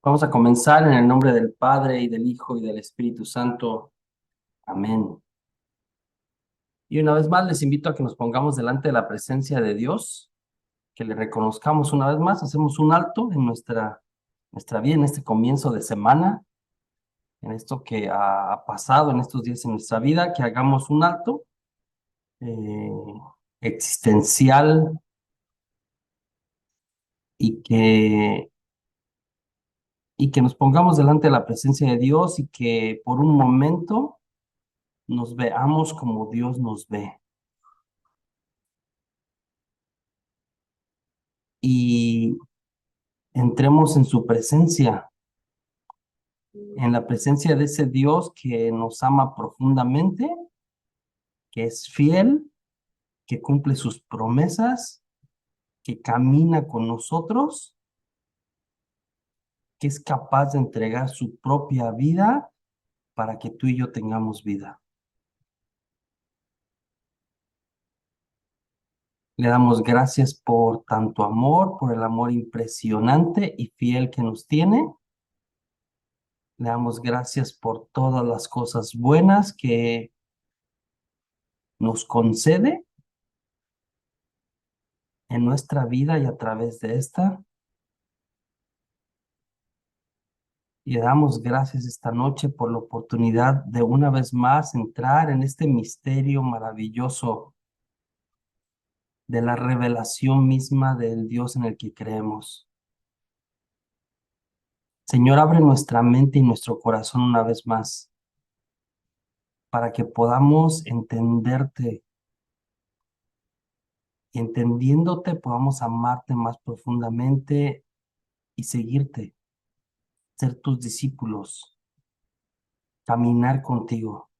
Vamos a comenzar en el nombre del Padre, y del Hijo, y del Espíritu Santo. Amén. Y una vez más les invito a que nos pongamos delante de la presencia de Dios, que le reconozcamos una vez más, hacemos un alto en nuestra vida, en este comienzo de semana, en esto que ha pasado en estos días en nuestra vida, que hagamos un alto eh, existencial y que nos pongamos delante de la presencia de Dios y que por un momento nos veamos como Dios nos ve. Y entremos en su presencia, en la presencia de ese Dios que nos ama profundamente, que es fiel, que cumple sus promesas, que camina con nosotros, que es capaz de entregar su propia vida para que tú y yo tengamos vida. Le damos gracias por tanto amor, por el amor impresionante y fiel que nos tiene. Le damos gracias por todas las cosas buenas que nos concede en nuestra vida y a través de esta. Y le damos gracias esta noche por la oportunidad de una vez más entrar en este misterio maravilloso de la revelación misma del Dios en el que creemos. Señor, abre nuestra mente y nuestro corazón una vez más para que podamos entenderte y entendiéndote podamos amarte más profundamente y seguirte, ser tus discípulos, caminar contigo,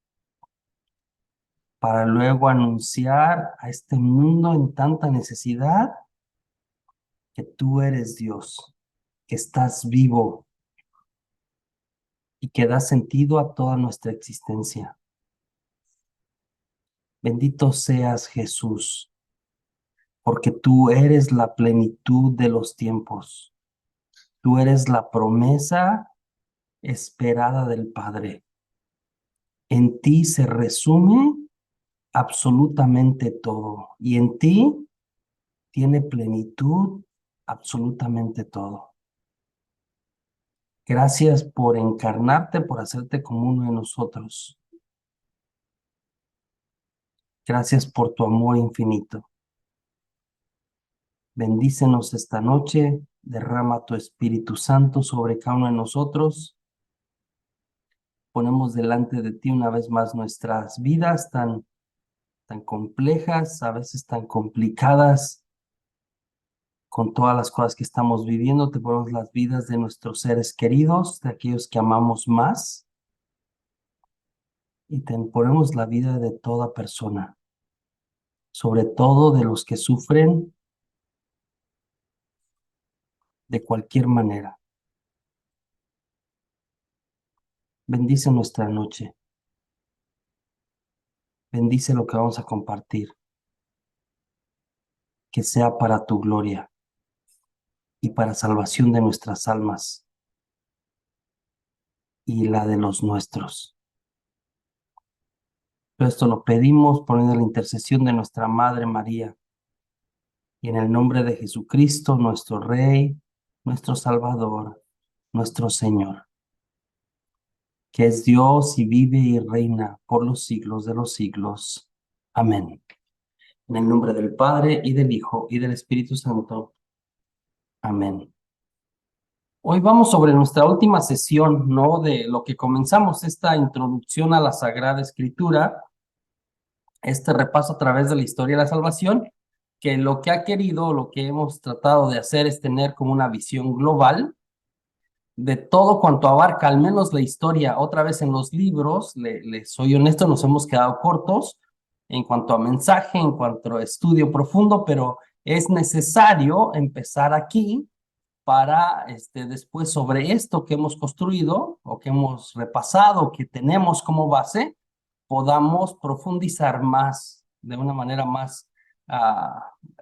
para luego anunciar a este mundo en tanta necesidad que tú eres Dios, que estás vivo y que da sentido a toda nuestra existencia. Bendito seas, Jesús, porque tú eres la plenitud de los tiempos. Tú eres la promesa esperada del Padre. En ti se resume absolutamente todo y en ti tiene plenitud absolutamente todo. Gracias por encarnarte, por hacerte como uno de nosotros. Gracias por tu amor infinito. Bendícenos esta noche, derrama tu Espíritu Santo sobre cada uno de nosotros. Ponemos delante de ti una vez más nuestras vidas tan complejas, a veces tan complicadas, con todas las cosas que estamos viviendo. Te ponemos las vidas de nuestros seres queridos, de aquellos que amamos más, y te ponemos la vida de toda persona, sobre todo de los que sufren de cualquier manera. Bendice nuestra noche. Bendice lo que vamos a compartir. Que sea para tu gloria y para salvación de nuestras almas y la de los nuestros. Todo esto lo pedimos por la intercesión de nuestra Madre María y en el nombre de Jesucristo, nuestro Rey, nuestro Salvador, nuestro Señor, que es Dios y vive y reina por los siglos de los siglos. Amén. En el nombre del Padre, y del Hijo, y del Espíritu Santo. Amén. Hoy vamos sobre nuestra última sesión, ¿no? De lo que comenzamos, esta introducción a la Sagrada Escritura, este repaso a través de la historia de la salvación, que lo que ha querido, lo que hemos tratado de hacer es tener como una visión global de todo cuanto abarca, al menos la historia. Otra vez en los libros, les soy honesto, nos hemos quedado cortos en cuanto a mensaje, en cuanto a estudio profundo, pero es necesario empezar aquí para después sobre esto que hemos construido o que hemos repasado, que tenemos como base, podamos profundizar más, de una manera más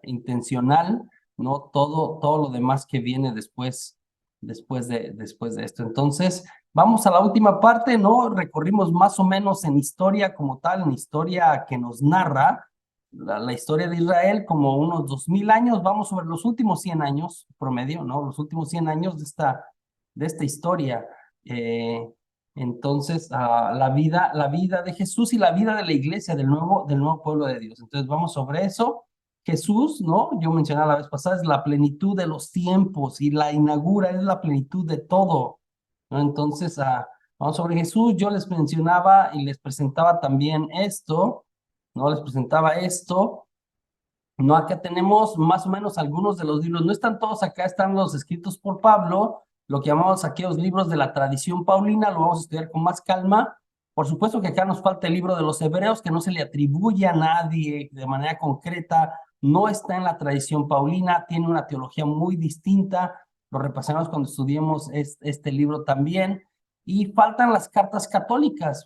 intencional, ¿no? Todo lo demás que viene después después de esto. Entonces, vamos a la última parte, ¿no? Recorrimos más o menos en historia como tal, en historia que nos narra la historia de Israel como unos 2000 años. Vamos sobre los últimos 100 años promedio, ¿no? Los últimos 100 años de esta historia. Eh, entonces, la vida de Jesús y la vida de la iglesia, del nuevo pueblo de Dios. Entonces, vamos sobre eso. Jesús, ¿no? Yo mencionaba la vez pasada, es la plenitud de los tiempos y la inaugura, es la plenitud de todo, ¿no? Entonces, vamos sobre Jesús. Yo les mencionaba y les presentaba también esto, ¿no? Les presentaba esto. No, acá tenemos más o menos algunos de los libros, no están todos acá, están los escritos por Pablo, lo que llamamos aquellos libros de la tradición paulina, lo vamos a estudiar con más calma. Por supuesto que acá nos falta el libro de los Hebreos, que no se le atribuye a nadie de manera concreta, no está en la tradición paulina, tiene una teología muy distinta, lo repasaremos cuando estudiemos este libro también. Y faltan las cartas católicas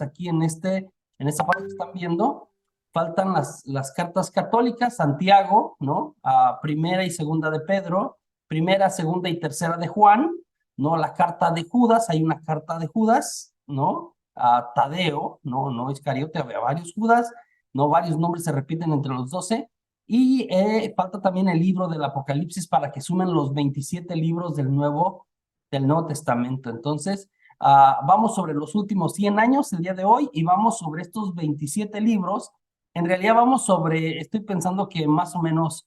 aquí en esta parte que están viendo. Faltan las cartas católicas, Santiago, ¿no? Primera y segunda de Pedro, primera, segunda y tercera de Juan, ¿no? La carta de Judas, hay una carta de Judas, ¿no? A Tadeo, ¿no? No Iscariote, había varios Judas, ¿no? Varios nombres se repiten entre los 12. Y falta también el libro del Apocalipsis para que sumen los 27 libros del Nuevo Testamento. Entonces, vamos sobre los últimos 100 años el día de hoy y vamos sobre estos 27 libros. En realidad vamos sobre, estoy pensando que más o menos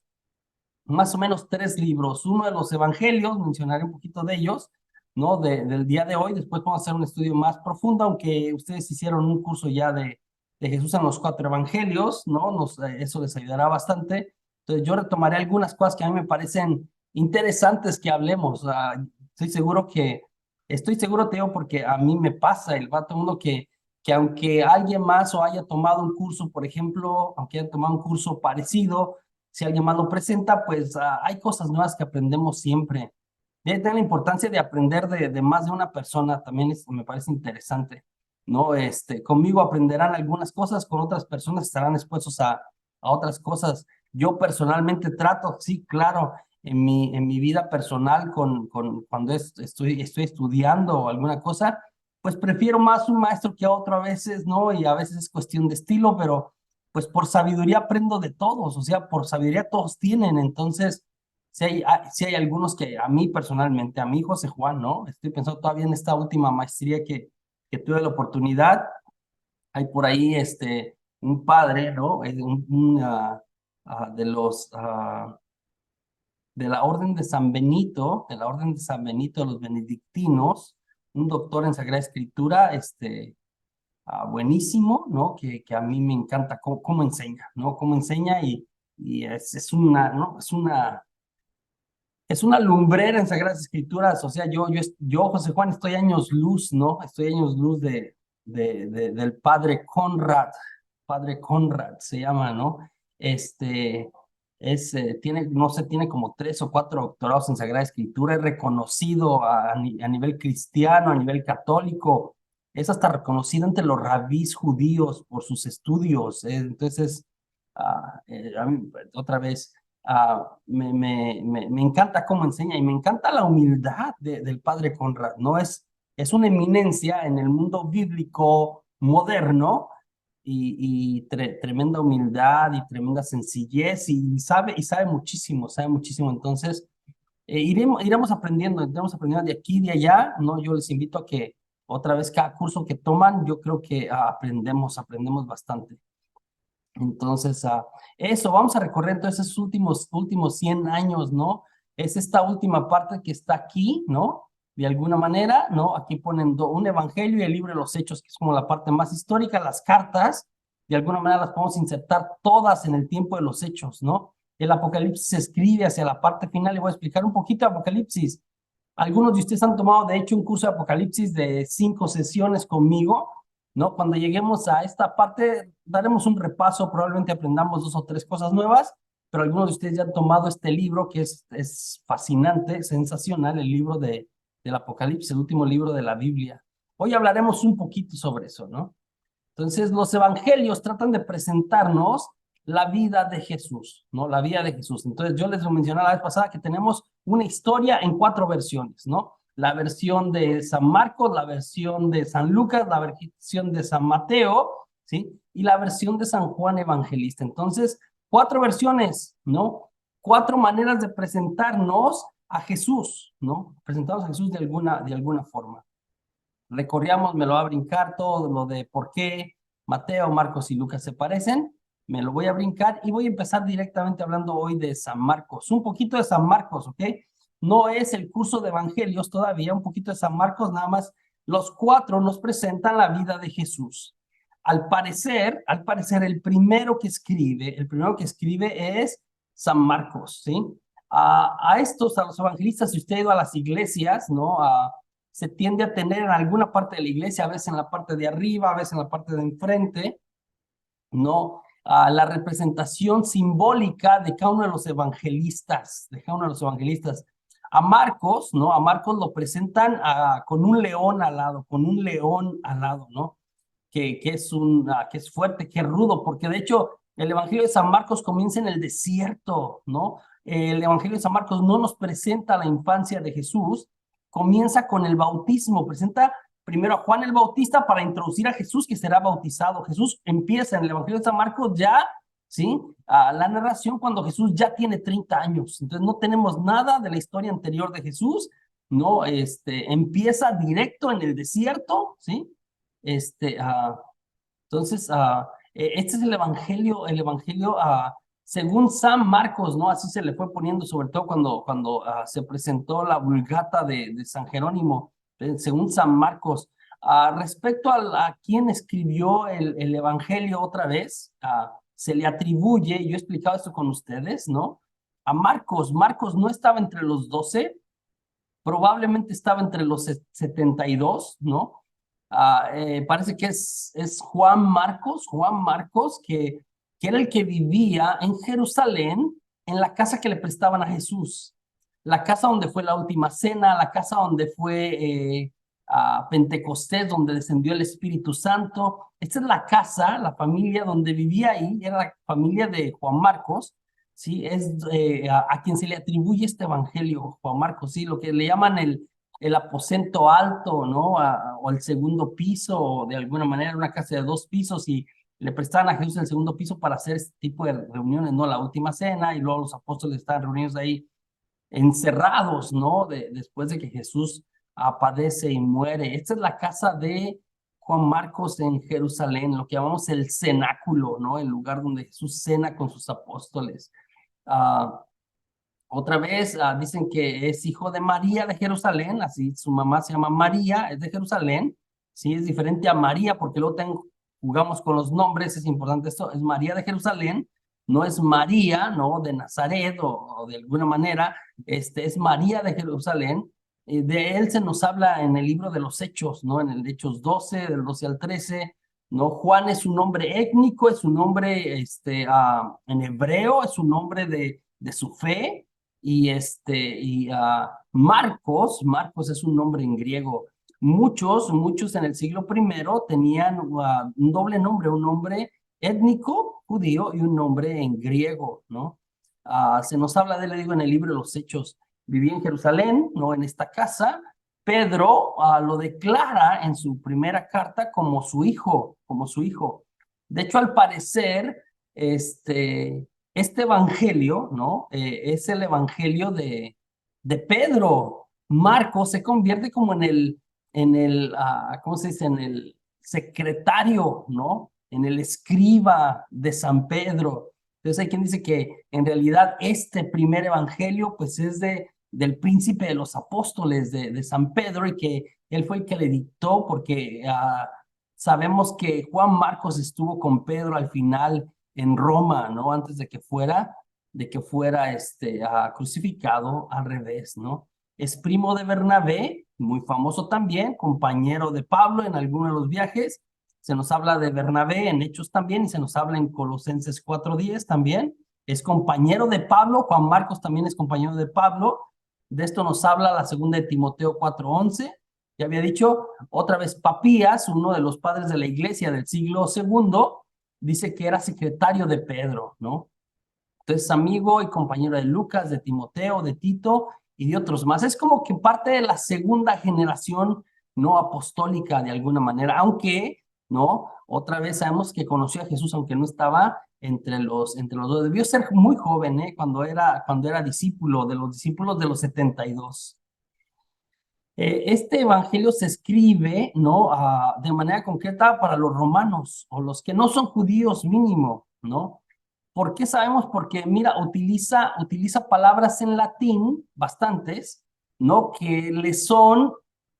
3 libros. Uno de los evangelios, mencionaré un poquito de ellos, ¿no? Del día de hoy. Después vamos a hacer un estudio más profundo, aunque ustedes hicieron un curso ya de Jesús en los 4 evangelios, ¿no? Eso les ayudará bastante. Entonces yo retomaré algunas cosas que a mí me parecen interesantes que hablemos. Estoy seguro, Teo, porque a mí me pasa, va todo el mundo que aunque alguien más o haya tomado un curso, por ejemplo, aunque haya tomado un curso parecido, si alguien más lo presenta, pues hay cosas nuevas que aprendemos siempre. Y ahí tiene la importancia de aprender de más de una persona, también me parece interesante, ¿no? Conmigo aprenderán algunas cosas, con otras personas estarán expuestos a otras cosas. Yo personalmente trato, sí, claro, en mi vida personal, cuando estoy estudiando o alguna cosa, pues prefiero más un maestro que a otro a veces, ¿no? Y a veces es cuestión de estilo, pero pues por sabiduría aprendo de todos, o sea, por sabiduría todos tienen. Entonces, si hay algunos que a mí personalmente, a mi José Juan, ¿no? Estoy pensando todavía en esta última maestría que tuve la oportunidad. Hay por ahí un padre, ¿no? De de la Orden de San Benito, de la Orden de San Benito de los Benedictinos, un doctor en Sagrada Escritura, buenísimo, ¿no? Que a mí me encanta cómo enseña, ¿no? Cómo enseña y ¿no? Es una lumbrera en Sagradas Escrituras. O sea, yo, José Juan, estoy años luz, ¿no? Estoy años luz del Padre Conrad se llama, ¿no? Este, no sé, tiene como 3 o 4 doctorados en Sagrada Escritura, es reconocido a nivel cristiano, a nivel católico, es hasta reconocido entre los rabís judíos por sus estudios. Entonces, a mí, otra vez, me encanta cómo enseña y me encanta la humildad del padre Conrad, ¿no? Es una eminencia en el mundo bíblico moderno y tremenda humildad y tremenda sencillez y sabe muchísimo, sabe muchísimo. Entonces, iremos aprendiendo de aquí y de allá, ¿no? Yo les invito a que otra vez cada curso que toman, yo creo que aprendemos bastante. Entonces, eso, vamos a recorrer entonces esos últimos 100 años, ¿no? Es esta última parte que está aquí, ¿no? De alguna manera, ¿no? Aquí ponen un evangelio y el libro de los Hechos, que es como la parte más histórica. Las cartas, de alguna manera las podemos insertar todas en el tiempo de los Hechos, ¿no? El Apocalipsis se escribe hacia la parte final. Le voy a explicar un poquito de Apocalipsis. Algunos de ustedes han tomado, de hecho, un curso de Apocalipsis de 5 sesiones conmigo, ¿no? Cuando lleguemos a esta parte, daremos un repaso, probablemente aprendamos 2 o 3 cosas nuevas, pero algunos de ustedes ya han tomado este libro que es fascinante, sensacional, el libro del Apocalipsis, el último libro de la Biblia. Hoy hablaremos un poquito sobre eso, ¿no? Entonces, los evangelios tratan de presentarnos la vida de Jesús, ¿no? La vida de Jesús. Entonces, yo les mencioné la vez pasada que tenemos una historia en 4 versiones, ¿no? La versión de San Marcos, la versión de San Lucas, la versión de San Mateo, ¿sí? Y la versión de San Juan Evangelista. Entonces, 4 versiones, ¿no? 4 maneras de presentarnos a Jesús, ¿no? Presentarnos a Jesús de alguna forma. Recorríamos, me lo va a brincar todo lo de por qué Mateo, Marcos y Lucas se parecen. Me lo voy a brincar y voy a empezar directamente hablando hoy de San Marcos. Un poquito de San Marcos, ¿ok? No es el curso de evangelios todavía, un poquito de San Marcos, nada más. Los 4 nos presentan la vida de Jesús. Al parecer, el primero que escribe es San Marcos, ¿sí? A los evangelistas, si usted ha ido a las iglesias, ¿no? Se tiende a tener en alguna parte de la iglesia, a veces en la parte de arriba, a veces en la parte de enfrente, ¿no? La representación simbólica de cada uno de los evangelistas, A Marcos, ¿no? A Marcos lo presentan con un león al lado, ¿no? Que es fuerte, que es rudo, porque de hecho el Evangelio de San Marcos comienza en el desierto, ¿no? El Evangelio de San Marcos no nos presenta la infancia de Jesús, comienza con el bautismo, presenta primero a Juan el Bautista para introducir a Jesús que será bautizado. Jesús empieza en el Evangelio de San Marcos ya, ¿sí? La narración cuando Jesús ya tiene 30 años. Entonces no tenemos nada de la historia anterior de Jesús, ¿no? Empieza directo en el desierto, ¿sí? Entonces, este es el evangelio, según San Marcos, ¿no? Así se le fue poniendo, sobre todo cuando se presentó la Vulgata de San Jerónimo, según San Marcos. Respecto a quién escribió el evangelio otra vez, se le atribuye, yo he explicado esto con ustedes, ¿no? A Marcos. Marcos no estaba entre los 12, probablemente estaba entre los 72, ¿no? Parece que es Juan Marcos, que era el que vivía en Jerusalén, en la casa que le prestaban a Jesús, la casa donde fue la última cena, la casa donde fue a Pentecostés, donde descendió el Espíritu Santo. Esta es la casa, la familia donde vivía ahí, era la familia de Juan Marcos, ¿sí? Es a quien se le atribuye este evangelio, Juan Marcos, ¿sí? Lo que le llaman el aposento alto, ¿no? O el segundo piso, o de alguna manera una casa de 2 pisos, y le prestaban a Jesús el segundo piso para hacer este tipo de reuniones, ¿no? La última cena, y luego los apóstoles estaban reunidos ahí, encerrados, ¿no? Después de que Jesús padece y muere. Esta es la casa de Juan Marcos en Jerusalén, lo que llamamos el cenáculo, ¿no? El lugar donde Jesús cena con sus apóstoles. Otra vez dicen que es hijo de María de Jerusalén, así su mamá se llama María, es de Jerusalén, sí, es diferente a María porque luego jugamos con los nombres, es importante esto, es María de Jerusalén, no es María, ¿no? De Nazaret o de alguna manera, es María de Jerusalén. De él se nos habla en el libro de los Hechos, ¿no? En el Hechos 12, del 12 al 13, ¿no? Juan es un nombre étnico, es un nombre en hebreo, es un nombre de su fe, y Marcos es un nombre en griego. Muchos en el siglo I tenían un doble nombre, un nombre étnico judío y un nombre en griego, ¿no? Se nos habla de él, le digo, en el libro de los Hechos. Vivía en Jerusalén, ¿no? En esta casa. Pedro lo declara en su primera carta como su hijo, De hecho, al parecer, este evangelio, ¿no? Es el evangelio de Pedro. Marcos se convierte como ¿cómo se dice? En el secretario, ¿no? En el escriba de San Pedro. Entonces hay quien dice que en realidad este primer evangelio pues es del príncipe de los apóstoles de San Pedro, y que él fue el que le dictó, porque sabemos que Juan Marcos estuvo con Pedro al final en Roma, ¿no? Antes de que fuera crucificado al revés, ¿no? Es primo de Bernabé, muy famoso también, compañero de Pablo en alguno de los viajes. Se nos habla de Bernabé en Hechos también, y se nos habla en Colosenses 4:10 también. Es compañero de Pablo. Juan Marcos también es compañero de Pablo. De esto nos habla la segunda de Timoteo 4:11. Ya había dicho, otra vez Papías, uno de los padres de la iglesia del siglo segundo, dice que era secretario de Pedro, ¿no? Entonces, amigo y compañero de Lucas, de Timoteo, de Tito, y de otros más. Es como que parte de la segunda generación no apostólica de alguna manera, aunque, ¿no? Otra vez sabemos que conoció a Jesús, aunque no estaba entre los dos. Debió ser muy joven, ¿eh? Cuando era discípulo, de los discípulos de los 72. Este evangelio se escribe, ¿no? De manera concreta para los romanos o los que no son judíos mínimo, ¿no? ¿Por qué sabemos? Porque, mira, utiliza palabras en latín, bastantes, ¿no? Que le son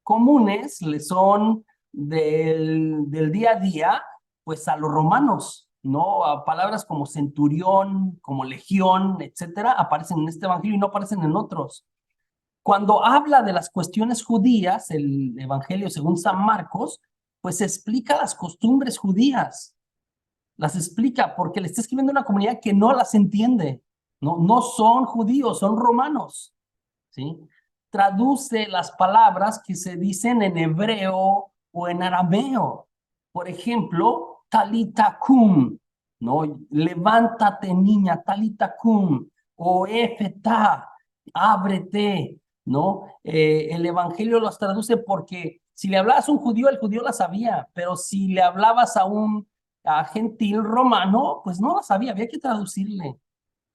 comunes, le son del día a día, pues a los romanos, ¿no? A palabras como centurión, como legión, etcétera, aparecen en este evangelio y no aparecen en otros. Cuando habla de las cuestiones judías, el evangelio según San Marcos, pues explica las costumbres judías, las explica porque le está escribiendo a una comunidad que no las entiende, no son judíos, son romanos, ¿sí? Traduce las palabras que se dicen en hebreo o en arameo. Por ejemplo, talita cum, ¿no? Levántate, niña, talita cum, o efetá, ábrete, ¿no? El evangelio los traduce porque si le hablabas a un judío, el judío la sabía, pero si le hablabas a gentil romano, pues no la sabía, había que traducirle.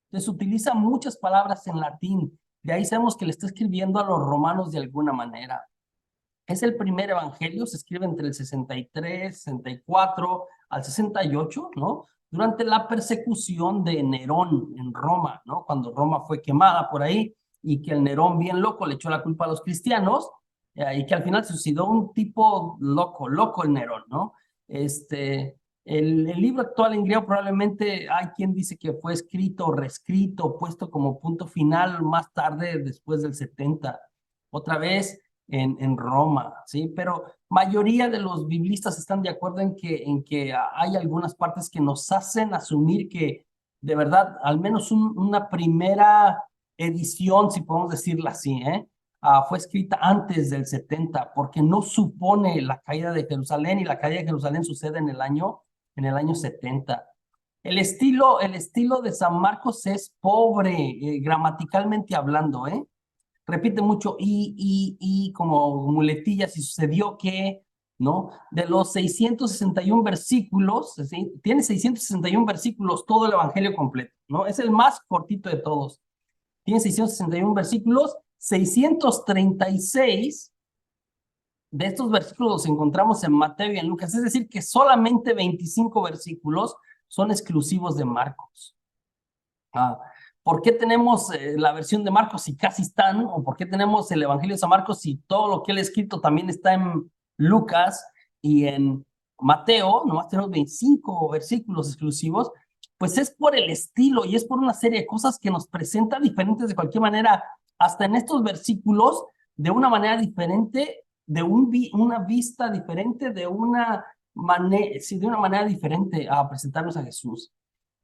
Entonces utiliza muchas palabras en latín. De ahí sabemos que le está escribiendo a los romanos de alguna manera. Es el primer evangelio, se escribe entre el 63, 64 al 68, ¿no? Durante la persecución de Nerón en Roma, ¿no? Cuando Roma fue quemada por ahí y que el Nerón bien loco le echó la culpa a los cristianos y que al final se suicidó un tipo loco el Nerón, ¿no? El libro actual en griego probablemente hay quien dice que fue escrito, reescrito, puesto como punto final más tarde, después del 70. Otra vez en Roma, ¿sí? Pero mayoría de los biblistas están de acuerdo en que hay algunas partes que nos hacen asumir que de verdad, al menos una primera edición, si podemos decirla así, fue escrita antes del 70, porque no supone la caída de Jerusalén, y la caída de Jerusalén sucede en el año 70. El estilo de San Marcos es pobre, gramaticalmente hablando, ¿eh? Repite mucho y como muletillas, y sucedió que, ¿no? De los 661 versículos, ¿sí? Tiene 661 versículos todo el Evangelio completo, ¿no? Es el más cortito de todos. Tiene 661 versículos, 636 de estos versículos los encontramos en Mateo y en Lucas, es decir, que solamente 25 versículos son exclusivos de Marcos. ¿Por qué tenemos la versión de Marcos si casi están? ¿O por qué tenemos el Evangelio de San Marcos si todo lo que él ha escrito también está en Lucas y en Mateo? Nomás tenemos 25 versículos exclusivos. Pues es por el estilo y es por una serie de cosas que nos presenta diferentes de cualquier manera, hasta en estos versículos, de una manera diferente, de una vista diferente, de una manera diferente a presentarnos a Jesús.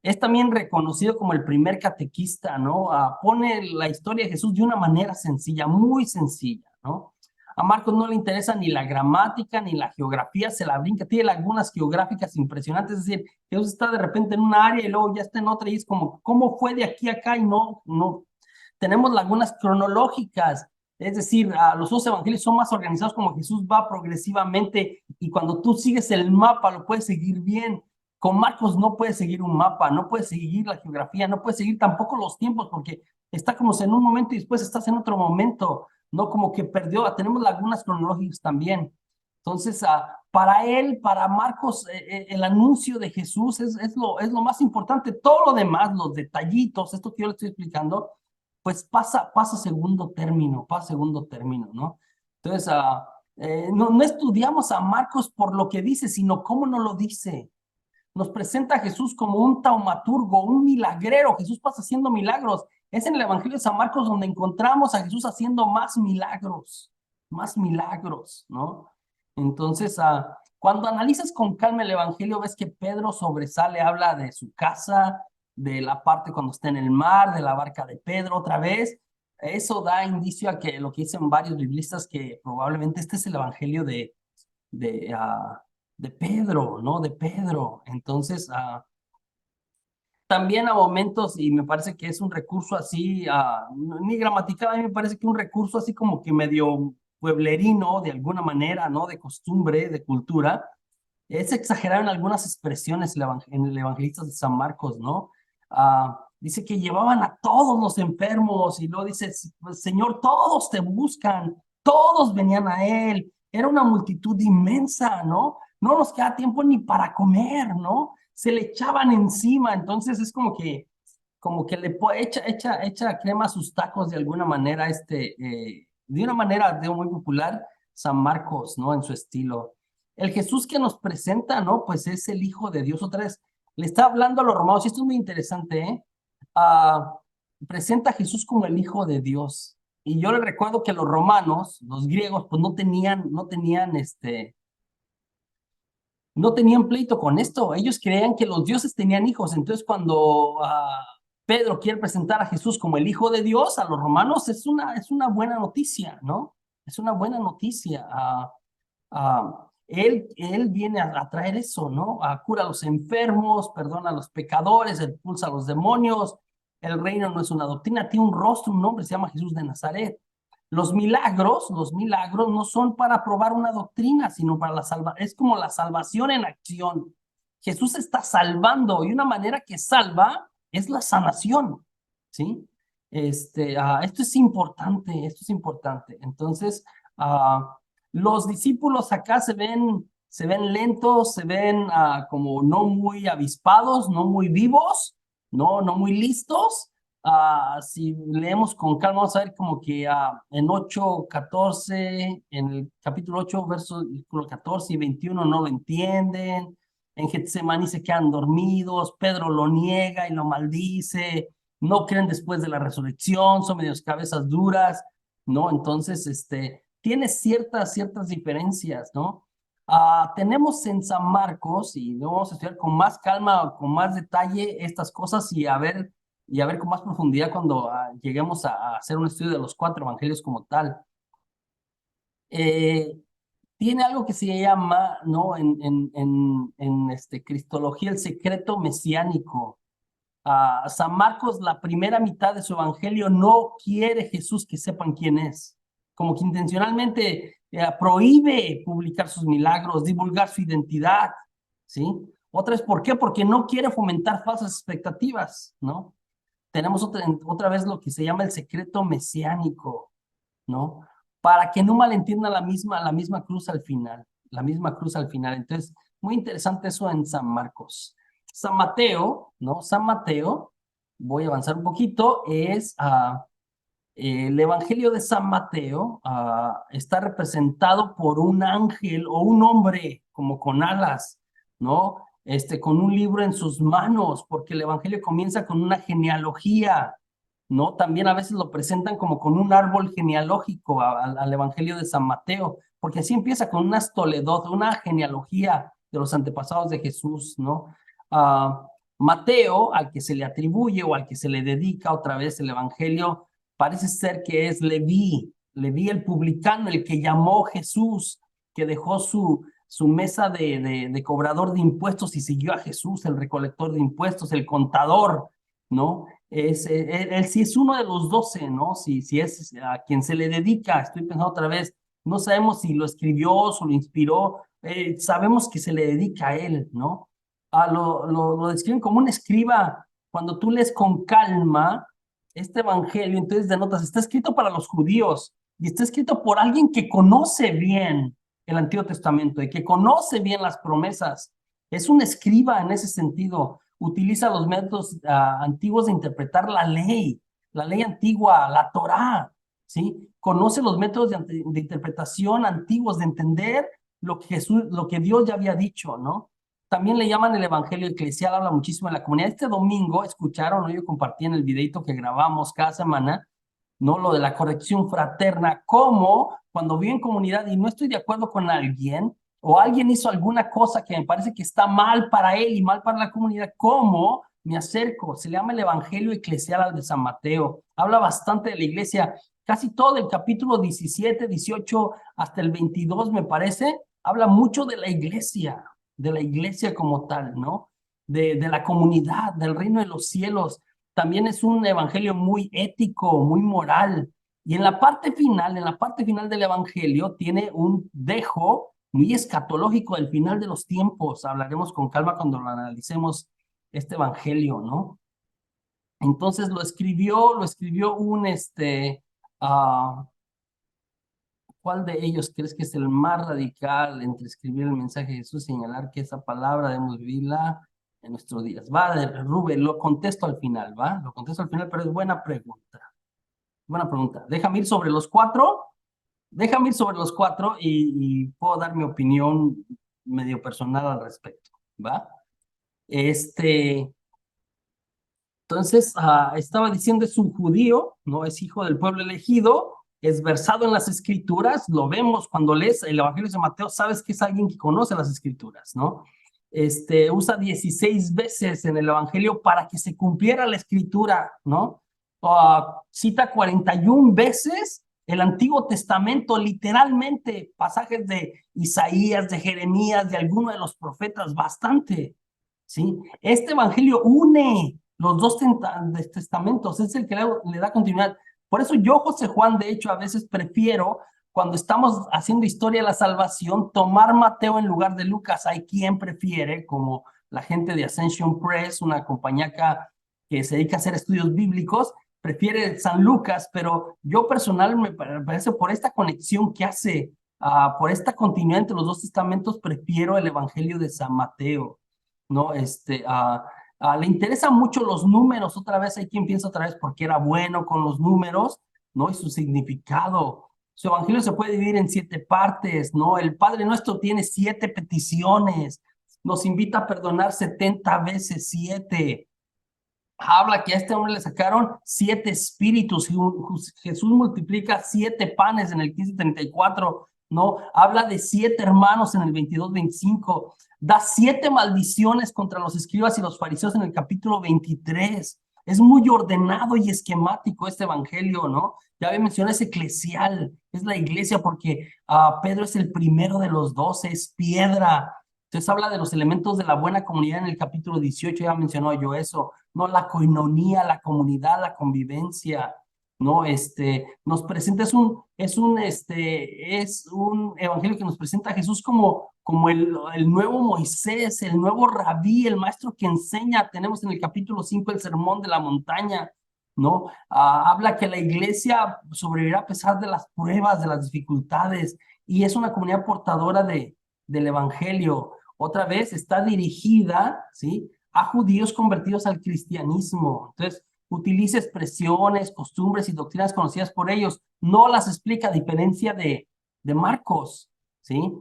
Es también reconocido como el primer catequista, ¿no? Pone la historia de Jesús de una manera sencilla, muy sencilla, ¿no? A Marcos no le interesa ni la gramática ni la geografía, se la brinca, tiene lagunas geográficas impresionantes, es decir, Jesús está de repente en un área y luego ya está en otra y es como, ¿cómo fue de aquí a acá? Y no. Tenemos lagunas cronológicas, es decir, los dos evangelios son más organizados, como Jesús va progresivamente y cuando tú sigues el mapa lo puedes seguir bien. Con Marcos no puedes seguir un mapa, no puedes seguir la geografía, no puedes seguir tampoco los tiempos, porque está como en un momento y después estás en otro momento, ¿no? Como que perdió, tenemos lagunas cronológicas también. Entonces, para él, para Marcos, el anuncio de Jesús es lo más importante. Todo lo demás, los detallitos, esto que yo le estoy explicando, pues pasa segundo término, ¿no? Entonces, no estudiamos a Marcos por lo que dice, sino cómo no lo dice. Nos presenta a Jesús como un taumaturgo, un milagrero. Jesús pasa haciendo milagros. Es en el Evangelio de San Marcos donde encontramos a Jesús haciendo más milagros, ¿no? Entonces, cuando analizas con calma el Evangelio, ves que Pedro sobresale, habla de su casa, de la parte cuando está en el mar, de la barca de Pedro otra vez. Eso da indicio a que lo que dicen varios biblistas, que probablemente este es el Evangelio de Pedro, ¿no? De Pedro. Entonces, también a momentos, y me parece que es un recurso así, ni gramatical, a mí me parece que un recurso así como que medio pueblerino, de alguna manera, ¿no? De costumbre, de cultura, es exagerado en algunas expresiones en el evangelista de San Marcos, ¿no? Dice que llevaban a todos los enfermos y luego dice, Señor, todos te buscan, todos venían a él. Era una multitud inmensa, ¿no? No nos queda tiempo ni para comer, ¿no? Se le echaban encima, entonces es como que le echa crema a sus tacos de alguna manera, de una manera muy popular, San Marcos, ¿no? En su estilo. El Jesús que nos presenta, ¿no? Pues es el Hijo de Dios. Otra vez, le está hablando a los romanos, y esto es muy interesante, ¿eh? Ah, presenta a Jesús como el Hijo de Dios. Y yo le recuerdo que los romanos, los griegos, pues no tenían pleito con esto. Ellos creían que los dioses tenían hijos. Entonces, cuando Pedro quiere presentar a Jesús como el Hijo de Dios, a los romanos es una buena noticia, ¿no? Es una buena noticia. Él viene a traer eso, ¿no? Cura a los enfermos, perdona a los pecadores, expulsa a los demonios. El reino no es una doctrina, tiene un rostro, un nombre, se llama Jesús de Nazaret. Los milagros no son para probar una doctrina, sino para es como la salvación en acción. Jesús está salvando y una manera que salva es la sanación, ¿sí? Esto es importante, esto es importante. Entonces, los discípulos acá se ven lentos, se ven como no muy avispados, no muy vivos, no muy listos. Si leemos con calma, vamos a ver como que en 8:14, en el capítulo 8, versos 14 y 21 no lo entienden. En Getsemaní se quedan dormidos, Pedro lo niega y lo maldice, no creen después de la resurrección, son medios cabezas duras, ¿no? Entonces, tiene ciertas diferencias, ¿no? Tenemos en San Marcos, y lo vamos a estudiar con más calma, con más detalle estas cosas y a ver con más profundidad cuando lleguemos a hacer un estudio de los 4 evangelios como tal. Tiene algo que se llama, ¿no? En Cristología, el secreto mesiánico. San Marcos, la primera mitad de su evangelio, no quiere Jesús que sepan quién es. Como que intencionalmente prohíbe publicar sus milagros, divulgar su identidad, ¿sí? Otra es, ¿por qué? Porque no quiere fomentar falsas expectativas, ¿no? Tenemos otra vez lo que se llama el secreto mesiánico, ¿no? Para que no malentiendan la misma cruz al final, la misma cruz al final. Entonces, muy interesante eso en San Marcos. San Mateo, ¿no? San Mateo, voy a avanzar un poquito, es el Evangelio de San Mateo, está representado por un ángel o un hombre como con alas, ¿no? Con un libro en sus manos, porque el Evangelio comienza con una genealogía, ¿no? También a veces lo presentan como con un árbol genealógico al Evangelio de San Mateo, porque así empieza con unas toledot, una genealogía de los antepasados de Jesús, ¿no? Mateo, al que se le atribuye o al que se le dedica otra vez el Evangelio, parece ser que es Leví el publicano, el que llamó Jesús, que dejó su mesa de cobrador de impuestos y siguió a Jesús, el recolector de impuestos, el contador, ¿no? Él sí es uno de los 12, ¿no? Si es a quien se le dedica, estoy pensando otra vez, no sabemos si lo escribió o lo inspiró, sabemos que se le dedica a él, ¿no? Lo describen como un escriba. Cuando tú lees con calma este evangelio, entonces denotas, está escrito para los judíos y está escrito por alguien que conoce bien el Antiguo Testamento y que conoce bien las promesas. Es un escriba en ese sentido. Utiliza los métodos antiguos de interpretar la ley antigua, la Torá, ¿sí? Conoce los métodos de interpretación antiguos, de entender lo que Dios ya había dicho, ¿no? También le llaman el Evangelio Eclesial, habla muchísimo de la comunidad. Este domingo escucharon, ¿no? Yo compartí en el videito que grabamos cada semana, ¿no? Lo de la corrección fraterna, cómo cuando vivo en comunidad y no estoy de acuerdo con alguien, o alguien hizo alguna cosa que me parece que está mal para él y mal para la comunidad, ¿cómo me acerco? Se le llama el Evangelio Eclesial al de San Mateo. Habla bastante de la iglesia. Casi todo el capítulo 17, 18 hasta el 22, me parece, habla mucho de la iglesia como tal, ¿no? de la comunidad, del reino de los cielos. También es un evangelio muy ético, muy moral. Y en la parte final del evangelio tiene un dejo muy escatológico del final de los tiempos. Hablaremos con calma cuando lo analicemos este evangelio, ¿no? Entonces lo escribió un, ¿cuál de ellos crees que es el más radical entre escribir el mensaje de Jesús y señalar que esa palabra debemos vivirla en nuestros días? Va, Rubén, lo contesto al final, ¿va? Lo contesto al final, pero es buena pregunta. Buena pregunta. Déjame ir sobre los cuatro. Déjame ir sobre los cuatro y puedo dar mi opinión medio personal al respecto, ¿va? Este, Entonces, estaba diciendo, es un judío, no es hijo del pueblo elegido, es versado en las escrituras, lo vemos cuando lees el Evangelio de Mateo, sabes que es alguien que conoce las escrituras, ¿no? Usa 16 veces en el Evangelio para que se cumpliera la escritura, ¿no? Cita 41 veces el Antiguo Testamento, literalmente, pasajes de Isaías, de Jeremías, de alguno de los profetas, bastante, ¿sí? Este Evangelio une los dos testamentos, es el que le da continuidad. Por eso yo, José Juan, de hecho, a veces prefiero, cuando estamos haciendo historia de la salvación, tomar Mateo en lugar de Lucas. Hay quien prefiere, como la gente de Ascension Press, una compañía acá que se dedica a hacer estudios bíblicos, prefiere San Lucas, pero yo personal me parece por esta conexión que hace, por esta continuidad entre los dos testamentos, prefiero el Evangelio de San Mateo, ¿no? Le interesan mucho los números, otra vez hay quien piensa otra vez porque era bueno con los números, ¿no? Y su significado. Su evangelio se puede dividir en 7 partes, ¿no? El Padre Nuestro tiene 7 peticiones, nos invita a perdonar 70 veces 7. Habla que a este hombre le sacaron 7 espíritus, Jesús multiplica 7 panes en el 15:34, ¿no? Habla de 7 hermanos en el 22:25, da 7 maldiciones contra los escribas y los fariseos en el capítulo 23. Es muy ordenado y esquemático este evangelio, ¿no? Ya había mencionado, es eclesial, es la iglesia porque Pedro es el primero de los 12, es piedra. Entonces habla de los elementos de la buena comunidad en el capítulo 18, ya mencionó yo eso, ¿no? La coinonía, la comunidad, la convivencia, ¿no? Nos presenta, es un evangelio que nos presenta a Jesús como el nuevo Moisés, el nuevo Rabí, el maestro que enseña. Tenemos en el capítulo 5 el sermón de la montaña, ¿no? Habla que la iglesia sobrevivirá a pesar de las pruebas, de las dificultades, y es una comunidad portadora del evangelio. Otra vez está dirigida, ¿sí?, a judíos convertidos al cristianismo. Entonces, utiliza expresiones, costumbres y doctrinas conocidas por ellos. No las explica, a diferencia de Marcos, ¿sí?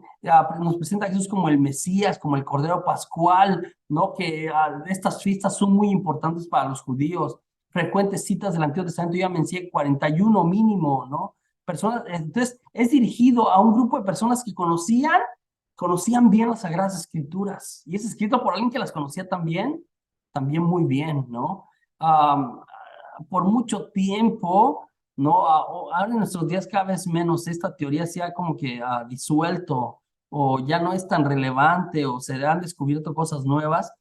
Nos presenta a Jesús como el Mesías, como el Cordero Pascual, ¿no? Que estas fiestas son muy importantes para los judíos. Frecuentes citas del Antiguo Testamento, ya mencioné 41 mínimo, ¿no? Entonces, es dirigido a un grupo de personas que conocían bien las Sagradas Escrituras, y es escrito por alguien que las conocía también muy bien, ¿no? Um, por mucho tiempo, ¿no? Ahora en nuestros días cada vez menos esta teoría se ha como que disuelto, o ya no es tan relevante, o se han descubierto cosas nuevas.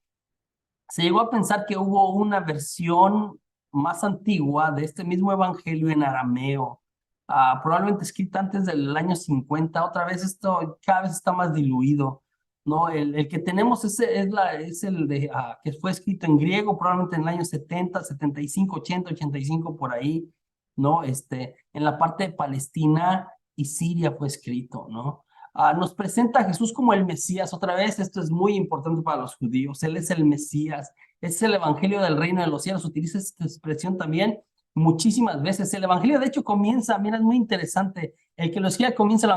Se llegó a pensar que hubo una versión más antigua de este mismo evangelio en arameo, probablemente escrita antes del año 50. Otra vez esto cada vez está más diluido, ¿no? El que tenemos es el de, que fue escrito en griego, probablemente en el año 70, 75, 80, 85, por ahí, ¿no? En la parte de Palestina y Siria fue escrito, ¿no? Nos presenta a Jesús como el Mesías. Otra vez, esto es muy importante para los judíos. Él es el Mesías, es el evangelio del reino de los cielos. Utiliza esta expresión también muchísimas veces. El evangelio, de hecho, comienza, mira, es muy interesante. El que lo escribe comienza el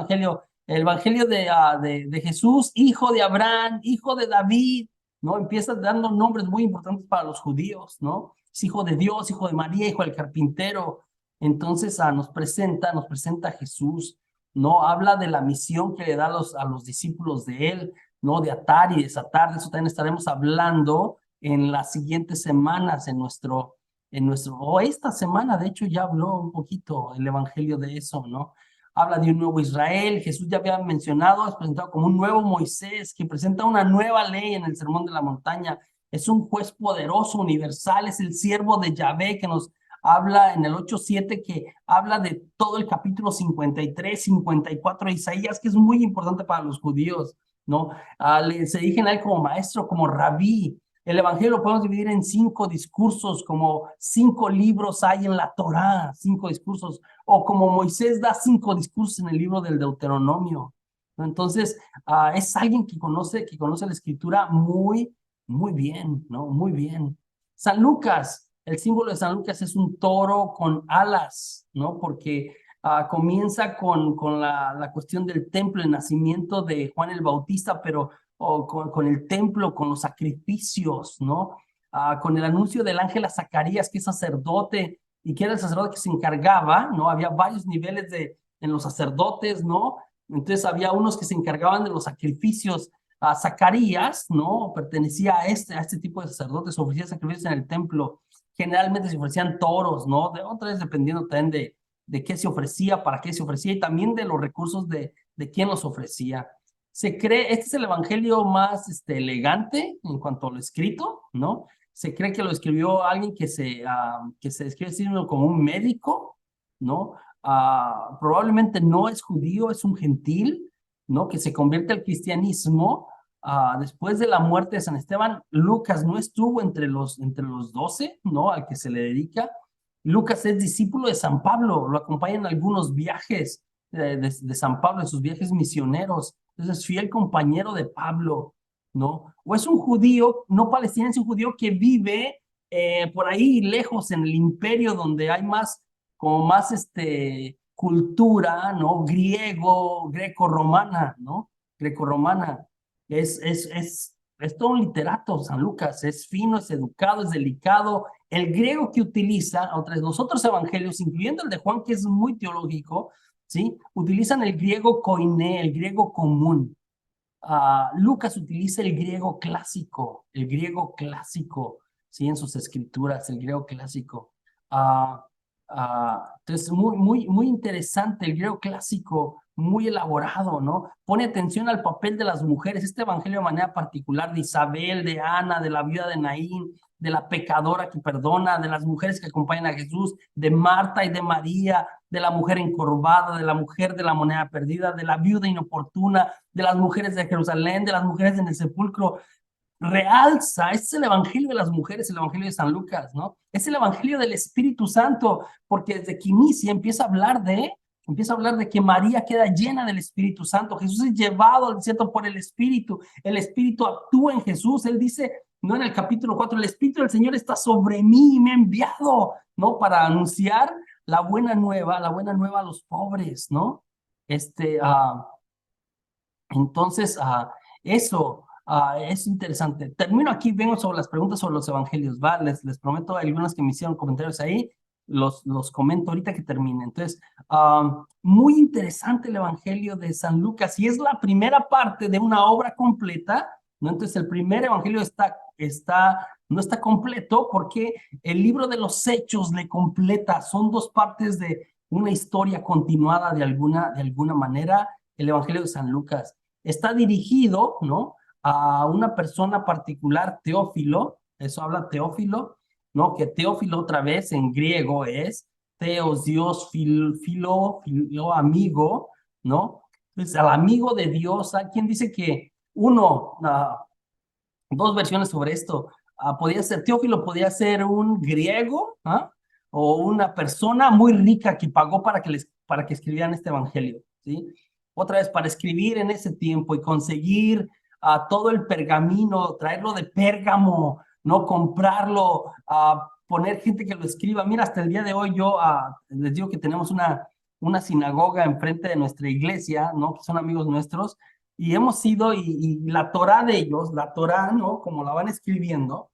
evangelio de Jesús, hijo de Abraham, hijo de David, ¿no? Empieza dando nombres muy importantes para los judíos, ¿no? Es hijo de Dios, hijo de María, hijo del carpintero. Entonces, nos presenta a Jesús, ¿no? Habla de la misión que le da a los discípulos de él, ¿no? De atar y desatar. De eso también estaremos hablando en las siguientes semanas o esta semana, de hecho, ya habló un poquito el evangelio de eso, ¿no? Habla de un nuevo Israel. Jesús ya había mencionado, es presentado como un nuevo Moisés que presenta una nueva ley en el Sermón de la Montaña. Es un juez poderoso, universal, es el siervo de Yahvé que nos habla en el 8:7, que habla de todo el capítulo 53, 54 de Isaías, que es muy importante para los judíos, ¿no? Se dirigen a él como maestro, como rabí. El evangelio lo podemos dividir en 5 discursos, como 5 libros hay en la Torá, 5 discursos, o como Moisés da 5 discursos en el libro del Deuteronomio. Entonces, es alguien que conoce la escritura muy bien, ¿no? Muy bien. San Lucas, el símbolo de San Lucas es un toro con alas, ¿no? Porque comienza con la cuestión del templo, el nacimiento de Juan el Bautista, pero con el templo, con los sacrificios, ¿no? Con el anuncio del ángel a Zacarías, que es sacerdote, y que era el sacerdote que se encargaba, ¿no? Había varios niveles en los sacerdotes, ¿no? Entonces había unos que se encargaban de los sacrificios. Zacarías, ¿no? Pertenecía a este tipo de sacerdotes, ofrecía sacrificios en el templo. Generalmente se ofrecían toros, ¿no? Otra vez dependiendo también de qué se ofrecía, para qué se ofrecía y también de los recursos de quién los ofrecía. Se cree, este es el evangelio más elegante en cuanto a lo escrito, ¿no? Se cree que lo escribió alguien que se describe así como un médico, ¿no? Probablemente no es judío, es un gentil, ¿no? Que se convierte al cristianismo después de la muerte de San Esteban. Lucas no estuvo entre los 12, ¿no? Al que se le dedica. Lucas es discípulo de San Pablo, lo acompaña en algunos viajes de San Pablo, en sus viajes misioneros. Entonces es fiel compañero de Pablo, ¿no? O es un judío, no palestinense, un judío que vive por ahí lejos en el imperio donde hay como más cultura, ¿no? Greco-romana, ¿no? Greco-romana. Es todo un literato, San Lucas. Es fino, es educado, es delicado. El griego que utiliza, otra vez, los otros evangelios, incluyendo el de Juan, que es muy teológico, ¿sí? Utilizan el griego koiné, el griego común. Lucas utiliza el griego clásico, ¿sí? En sus escrituras, el griego clásico. Entonces, muy interesante el griego clásico, muy elaborado, ¿no? Pone atención al papel de las mujeres, este evangelio de manera particular de Isabel, de Ana, de la viuda de Naín, de la pecadora que perdona, de las mujeres que acompañan a Jesús, de Marta y de María, de la mujer encorvada, de la mujer de la moneda perdida, de la viuda inoportuna, de las mujeres de Jerusalén, de las mujeres en el sepulcro. Realza, este es el evangelio de las mujeres, el evangelio de San Lucas, ¿no? Es el evangelio del Espíritu Santo, porque desde que inicia empieza a hablar de que María queda llena del Espíritu Santo. Jesús es llevado al desierto por el Espíritu actúa en Jesús. Él dice, no, en el capítulo 4, el Espíritu del Señor está sobre mí y me ha enviado, ¿no? Para anunciar la buena nueva a los pobres, ¿no? Entonces, eso es interesante. Termino aquí, vengo sobre las preguntas sobre los evangelios, ¿va? Les prometo algunas que me hicieron comentarios ahí, los comento ahorita que termine. Entonces, muy interesante el evangelio de San Lucas y es la primera parte de una obra completa, ¿no? Entonces, el primer evangelio no está completo porque el libro de los Hechos le completa, son 2 partes de una historia continuada de alguna manera, el evangelio de San Lucas. Está dirigido, ¿no? A una persona particular, Teófilo, eso habla Teófilo, ¿no? Que Teófilo otra vez en griego es Teos, Dios, filo, amigo, ¿no? Entonces, al amigo de Dios, hay quien dice que 2 versiones sobre esto. Teófilo podía ser un griego, o una persona muy rica que pagó para que escribieran este evangelio, ¿sí? Otra vez, para escribir en ese tiempo y conseguir todo el pergamino, traerlo de Pérgamo, no comprarlo, poner gente que lo escriba. Mira, hasta el día de hoy yo les digo que tenemos una sinagoga enfrente de nuestra iglesia, ¿no? Que son amigos nuestros, y hemos ido, y la Torá de ellos, la Torá, ¿no? Como la van escribiendo,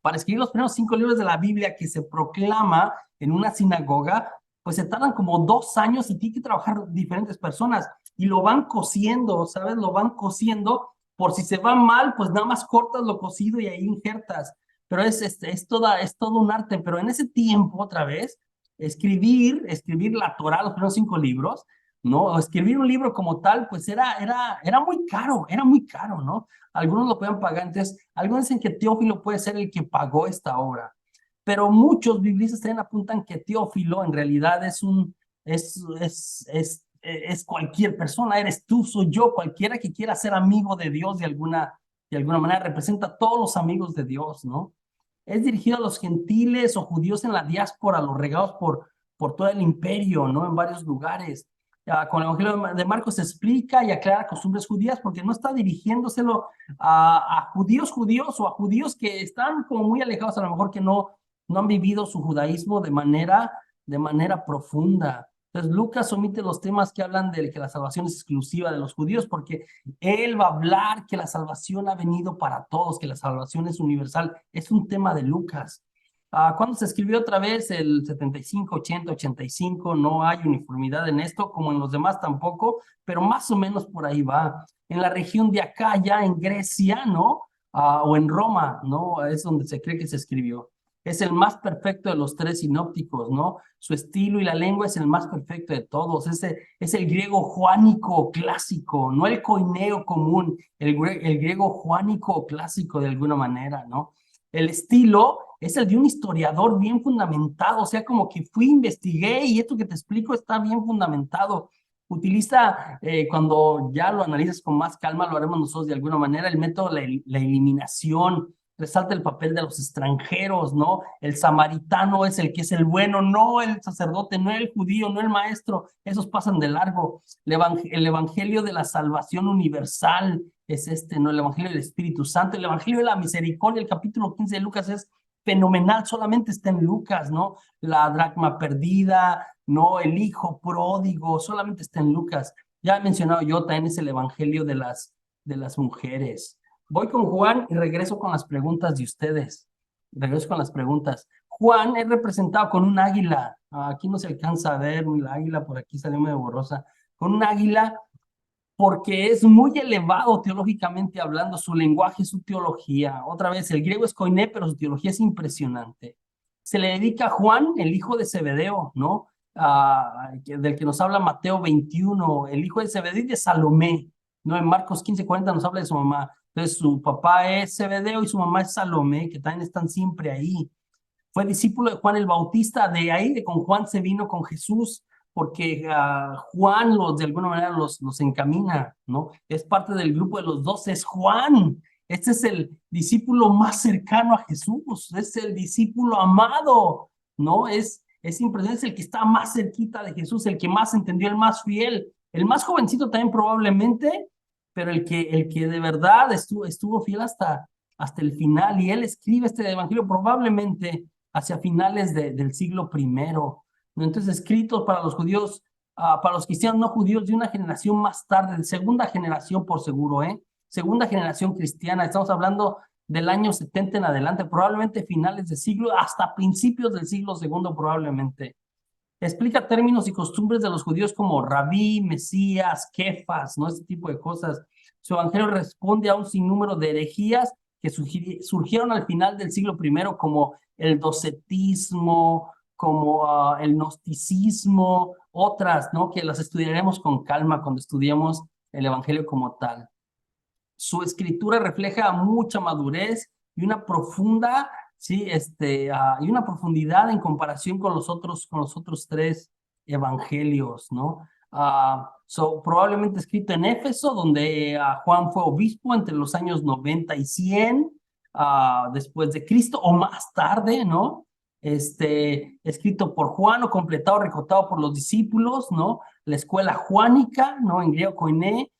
para escribir los primeros 5 libros de la Biblia que se proclama en una sinagoga, pues se tardan como 2 años y tiene que trabajar diferentes personas y lo van cosiendo, ¿sabes? Lo van cosiendo por si se va mal, pues nada más cortas lo cosido y ahí injertas. Pero es todo un arte, pero en ese tiempo, otra vez, escribir la Torá, los primeros 5 libros, ¿no? Escribir un libro como tal, pues era muy caro, ¿no? Algunos lo podían pagar, entonces, algunos dicen que Teófilo puede ser el que pagó esta obra, pero muchos biblistas también apuntan que Teófilo en realidad es cualquier persona, eres tú, soy yo, cualquiera que quiera ser amigo de Dios de alguna manera, representa a todos los amigos de Dios, ¿no? Es dirigido a los gentiles o judíos en la diáspora, los regados por todo el imperio, ¿no? En varios lugares. Con el Evangelio de Marcos se explica y aclara costumbres judías porque no está dirigiéndoselo a judíos o a judíos que están como muy alejados, a lo mejor que no han vivido su judaísmo de manera profunda. Entonces, Lucas omite los temas que hablan de que la salvación es exclusiva de los judíos, porque él va a hablar que la salvación ha venido para todos, que la salvación es universal. Es un tema de Lucas. Cuando se escribió otra vez el 75, 80, 85, no hay uniformidad en esto, como en los demás tampoco, pero más o menos por ahí va. En la región de acá, ya en Grecia, ¿no? O en Roma, ¿no? Es donde se cree que se escribió. Es el más perfecto de los tres sinópticos, ¿no? Su estilo y la lengua es el más perfecto de todos. Es el griego juánico clásico, no el coineo común, el griego juánico clásico de alguna manera, ¿no? El estilo es el de un historiador bien fundamentado, o sea, como que fui, investigué y esto que te explico está bien fundamentado. Utiliza, cuando ya lo analizas con más calma, lo haremos nosotros de alguna manera, el método de la eliminación, resalta el papel de los extranjeros, ¿no? El samaritano es el que es el bueno, no el sacerdote, no el judío, no el maestro, esos pasan de largo. El evangelio de la salvación universal es este, ¿no? El evangelio del Espíritu Santo, el evangelio de la misericordia, el capítulo 15 de Lucas es fenomenal, solamente está en Lucas, ¿no? La dracma perdida, ¿no? El hijo pródigo, solamente está en Lucas. Ya he mencionado yo, también es el evangelio de las mujeres. Voy con Juan y regreso con las preguntas de ustedes. Regreso con las preguntas. Juan es representado con un águila. Aquí no se alcanza a ver la águila, por aquí salió medio borrosa. Con un águila porque es muy elevado teológicamente hablando, su lenguaje, su teología. Otra vez, el griego es koiné, pero su teología es impresionante. Se le dedica a Juan, el hijo de Zebedeo, ¿no? Del que nos habla Mateo 21, el hijo de Zebedeo y de Salomé, ¿no? En Marcos 15:40 nos habla de su mamá. Entonces, su papá es Zebedeo y su mamá es Salomé, que también están siempre ahí. Fue discípulo de Juan el Bautista, de ahí, de con Juan se vino con Jesús, porque Juan de alguna manera los encamina, ¿no? Es parte del grupo de los 12, es Juan. Este es el discípulo más cercano a Jesús, es el discípulo amado, ¿no? Es impresionante, es el que está más cerquita de Jesús, el que más entendió, el más fiel, el más jovencito también probablemente, pero el que de verdad estuvo fiel hasta el final, y él escribe este evangelio probablemente hacia finales del siglo primero, ¿no? Entonces, escritos para los judíos, para los cristianos no judíos de una generación más tarde, de segunda generación por seguro, ¿eh? Segunda generación cristiana, estamos hablando del año 70 en adelante, probablemente finales de siglo, hasta principios del siglo segundo probablemente. Explica términos y costumbres de los judíos como rabí, mesías, kefas, ¿no? Este tipo de cosas. Su evangelio responde a un sinnúmero de herejías que surgieron al final del siglo primero, como el docetismo, como el gnosticismo, otras, ¿no? Que las estudiaremos con calma cuando estudiemos el evangelio como tal. Su escritura refleja mucha madurez y una profunda, sí, y una profundidad en comparación con los otros tres evangelios, ¿no? Probablemente escrito en Éfeso, donde Juan fue obispo entre los años 90 y 100 después de Cristo, o más tarde, ¿no? Escrito por Juan o completado, recortado por los discípulos, ¿no? La escuela juánica, ¿no? En griego koiné.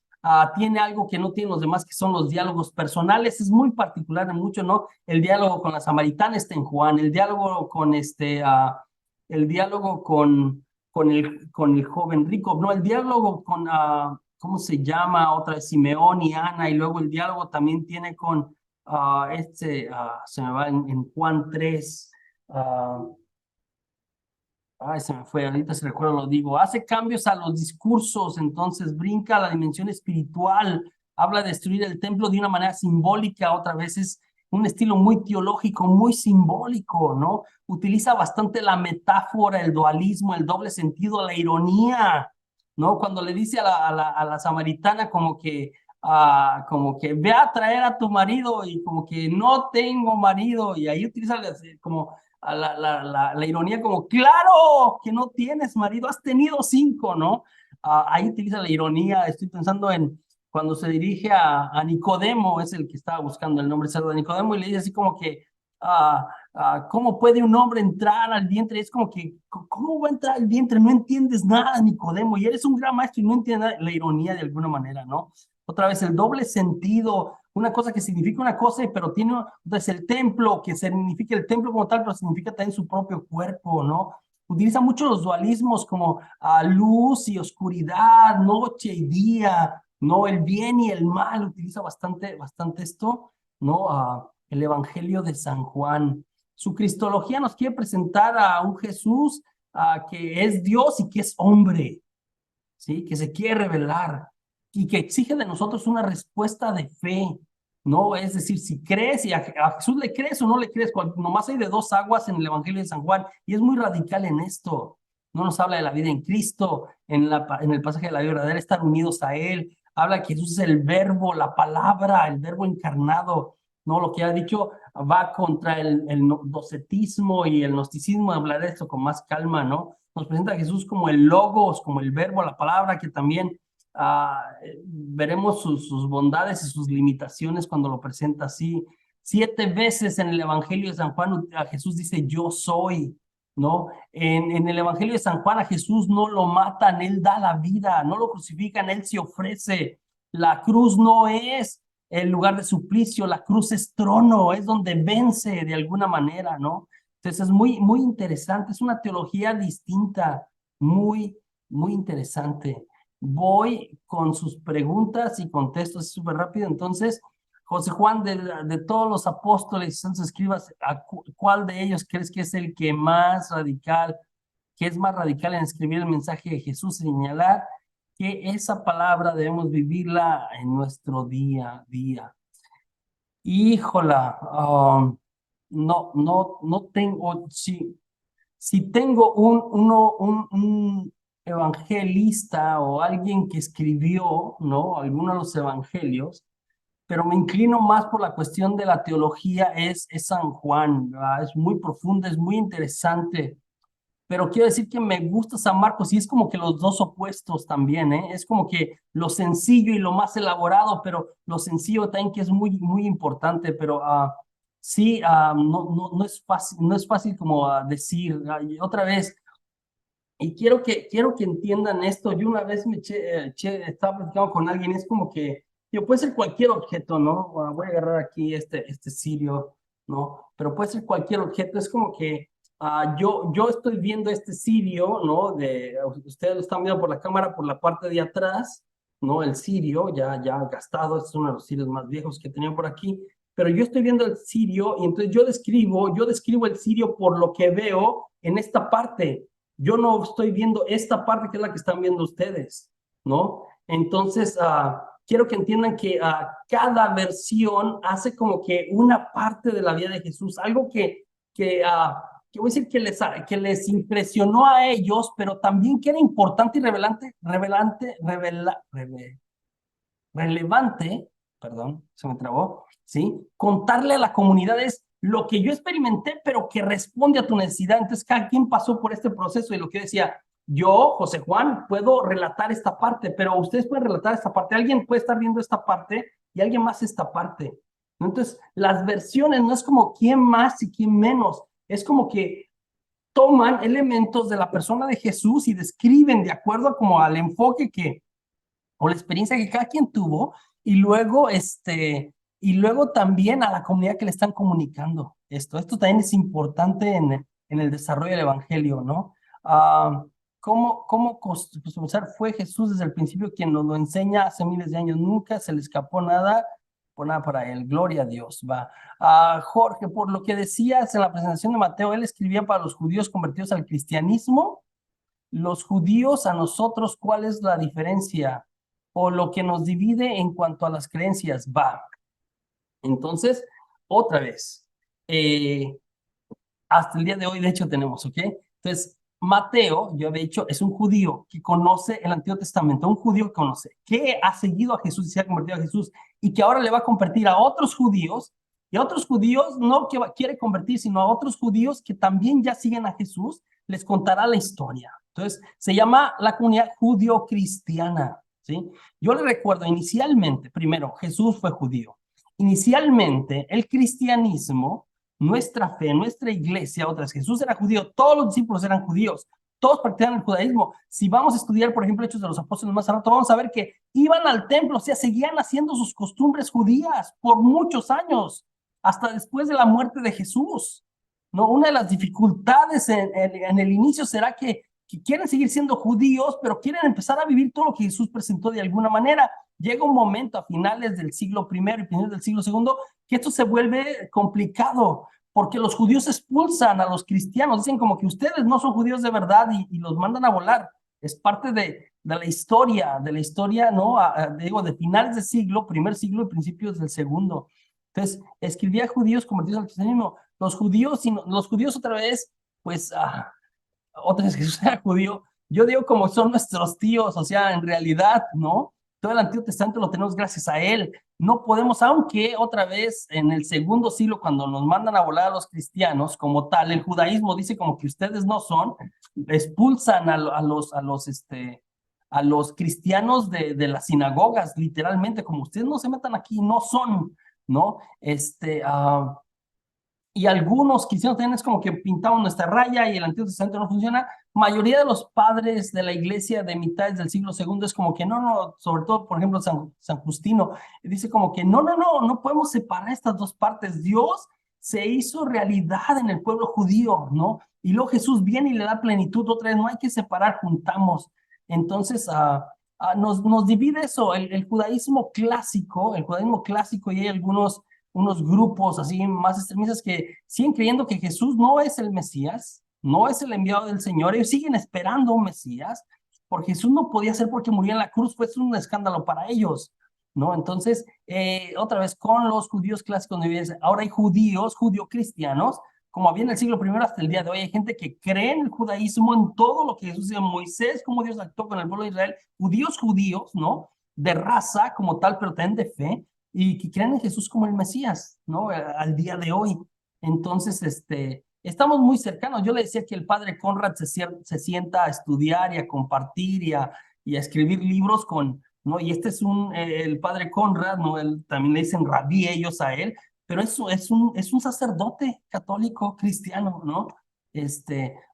Tiene algo que no tienen los demás, que son los diálogos personales. Es muy particular en mucho, ¿no? El diálogo con la samaritana está en Juan, el diálogo con el diálogo con el joven rico, ¿no? El diálogo con, ¿cómo se llama? Otra vez Simeón y Ana, y luego el diálogo también tiene con, se me va en Juan 3, ay, se me fue, ahorita si recuerdo lo digo. Hace cambios a los discursos, entonces brinca a la dimensión espiritual, habla de destruir el templo de una manera simbólica, otra vez es un estilo muy teológico, muy simbólico, ¿no? Utiliza bastante la metáfora, el dualismo, el doble sentido, la ironía, ¿no? Cuando le dice a la samaritana como que ve a traer a tu marido y como que no tengo marido y ahí utiliza como la ironía como, claro que no tienes marido, has tenido 5, ¿no? Ahí utiliza la ironía, estoy pensando en cuando se dirige a Nicodemo, es el que estaba buscando el nombre cerdo de Nicodemo, y le dice así como que, ¿cómo puede un hombre entrar al vientre? Es como que, ¿cómo va a entrar al vientre? No entiendes nada, Nicodemo, y eres un gran maestro y no entiendes nada. La ironía de alguna manera, ¿no? Otra vez, el doble sentido, una cosa que significa una cosa, pero tiene, es el templo, que significa el templo como tal, pero significa también su propio cuerpo, ¿no? Utiliza mucho los dualismos como luz y oscuridad, noche y día, ¿no? El bien y el mal, utiliza bastante esto, ¿no? El Evangelio de San Juan. Su cristología nos quiere presentar a un Jesús que es Dios y que es hombre, ¿sí? Que se quiere revelar y que exige de nosotros una respuesta de fe, ¿no? Es decir, si crees y a Jesús le crees o no le crees, nomás hay de 2 aguas en el Evangelio de San Juan y es muy radical en esto. No nos habla de la vida en Cristo, en el pasaje de la vida verdadera, estar unidos a Él. Habla que Jesús es el verbo, la palabra, el verbo encarnado, ¿no? Lo que ha dicho va contra el docetismo y el gnosticismo, hablar de esto con más calma, ¿no? Nos presenta a Jesús como el logos, como el verbo, la palabra, que también veremos sus bondades y sus limitaciones cuando lo presenta así. 7 veces en el Evangelio de San Juan a Jesús dice yo soy, ¿no? En el Evangelio de San Juan a Jesús no lo matan, Él da la vida, no lo crucifican, Él se ofrece. La cruz no es el lugar de suplicio, la cruz es trono, es donde vence de alguna manera, ¿no? Entonces es muy interesante, es una teología distinta, muy interesante. Voy con sus preguntas y contesto súper rápido. Entonces, José Juan, de todos los apóstoles y santos escribas, ¿cuál de ellos crees que es el que más radical, que es más radical en escribir el mensaje de Jesús y señalar que esa palabra debemos vivirla en nuestro día a día? Híjola, no tengo, si tengo un evangelista o alguien que escribió, ¿no? Alguno de los evangelios, pero me inclino más por la cuestión de la teología, es San Juan, ¿verdad? Es muy profunda, es muy interesante, pero quiero decir que me gusta San Marcos y es como que los dos opuestos también, ¿eh? Es como que lo sencillo y lo más elaborado, pero lo sencillo también que es muy importante, pero sí, no es fácil, no es fácil como decir, y otra vez, y quiero que entiendan esto. Yo una vez estaba platicando con alguien, es como que, yo puede ser cualquier objeto, ¿no? Voy a agarrar aquí este cirio, ¿no? Pero puede ser cualquier objeto, es como que yo estoy viendo este cirio, ¿no? Ustedes lo están viendo por la cámara, por la parte de atrás, ¿no? El cirio ya gastado, este es uno de los cirios más viejos que tenía por aquí, pero yo estoy viendo el cirio y entonces yo describo el cirio por lo que veo en esta parte. Yo no estoy viendo esta parte que es la que están viendo ustedes, ¿no? Entonces, quiero que entiendan que cada versión hace como que una parte de la vida de Jesús, algo que voy a decir que les impresionó a ellos, pero también que era importante y relevante, perdón, se me trabó, ¿sí? Contarle a la comunidad es lo que yo experimenté, pero que responde a tu necesidad. Entonces, cada quien pasó por este proceso y lo que decía, yo, José Juan, puedo relatar esta parte, pero ustedes pueden relatar esta parte. Alguien puede estar viendo esta parte y alguien más esta parte. Entonces, las versiones no es como quién más y quién menos, es como que toman elementos de la persona de Jesús y describen de acuerdo como al enfoque o la experiencia que cada quien tuvo y luego también a la comunidad que le están comunicando esto. Esto también es importante en el desarrollo del evangelio, ¿no? ¿Cómo costumbrarse? Fue Jesús desde el principio quien nos lo enseña hace miles de años, nunca se le escapó nada, por nada para él, gloria a Dios, va. Jorge, por lo que decías en la presentación de Mateo, él escribía para los judíos convertidos al cristianismo. Los judíos a nosotros, ¿cuál es la diferencia? O lo que nos divide en cuanto a las creencias, va. Entonces, otra vez, hasta el día de hoy, de hecho, tenemos, ¿ok? Entonces, Mateo, yo había dicho, es un judío que conoce el Antiguo Testamento, un judío que conoce, que ha seguido a Jesús y se ha convertido a Jesús y que ahora le va a convertir a otros judíos y a otros judíos no que quiere convertir, sino a otros judíos que también ya siguen a Jesús, les contará la historia. Entonces, se llama la comunidad judío-cristiana, ¿sí? Yo le recuerdo inicialmente, primero, Jesús fue judío. Inicialmente, el cristianismo, nuestra fe, nuestra iglesia, otras, Jesús era judío, todos los discípulos eran judíos, todos practicaban el judaísmo. Si vamos a estudiar, por ejemplo, Hechos de los Apóstoles más al rato, vamos a ver que iban al templo, o sea, seguían haciendo sus costumbres judías por muchos años, hasta después de la muerte de Jesús. ¿No? Una de las dificultades en el inicio será que quieren seguir siendo judíos, pero quieren empezar a vivir todo lo que Jesús presentó de alguna manera. Llega un momento a finales del siglo I y finales del siglo II que esto se vuelve complicado, porque los judíos expulsan a los cristianos, dicen como que ustedes no son judíos de verdad y los mandan a volar. Es parte de la historia, ¿no? Digo, de finales del siglo, primer siglo y principios del segundo. Entonces, escribía judíos convertidos al cristianismo. Los judíos otra vez, pues, otra vez Jesús era judío. Yo digo como son nuestros tíos, o sea, en realidad, ¿no? Todo el Antiguo Testamento lo tenemos gracias a él. No podemos, aunque otra vez en el segundo siglo, cuando nos mandan a volar a los cristianos, como tal, el judaísmo dice como que ustedes no son, expulsan a los cristianos de las sinagogas, literalmente, como ustedes no se metan aquí, no son, ¿no? Y algunos cristianos también es como que pintaban nuestra raya y el Antiguo Testamento no funciona. Mayoría de los padres de la iglesia de mitades del siglo segundo es como que no, sobre todo, por ejemplo, San Justino, dice como que no podemos separar estas dos partes. Dios se hizo realidad en el pueblo judío, ¿no? Y luego Jesús viene y le da plenitud otra vez, no hay que separar, juntamos. Entonces, nos divide eso, el judaísmo clásico, y hay unos grupos así más extremistas que siguen creyendo que Jesús no es el Mesías, no es el enviado del Señor. Ellos siguen esperando un Mesías, porque Jesús no podía ser porque murió en la cruz, fue un escándalo para ellos, ¿no? Entonces, otra vez con los judíos clásicos, ahora hay judío-cristianos, como había en el siglo I hasta el día de hoy, hay gente que cree en el judaísmo, en todo lo que Jesús hizo, Moisés, cómo Dios actuó con el pueblo de Israel, judíos, ¿no? De raza como tal, pero también de fe, y que creen en Jesús como el Mesías, ¿no? Al día de hoy. Entonces, estamos muy cercanos. Yo le decía que el padre Conrad se sienta a estudiar y a compartir y a escribir libros ¿no? Y este es el padre Conrad, ¿no? También le dicen rabí ellos a él, pero eso es un sacerdote católico cristiano, ¿no?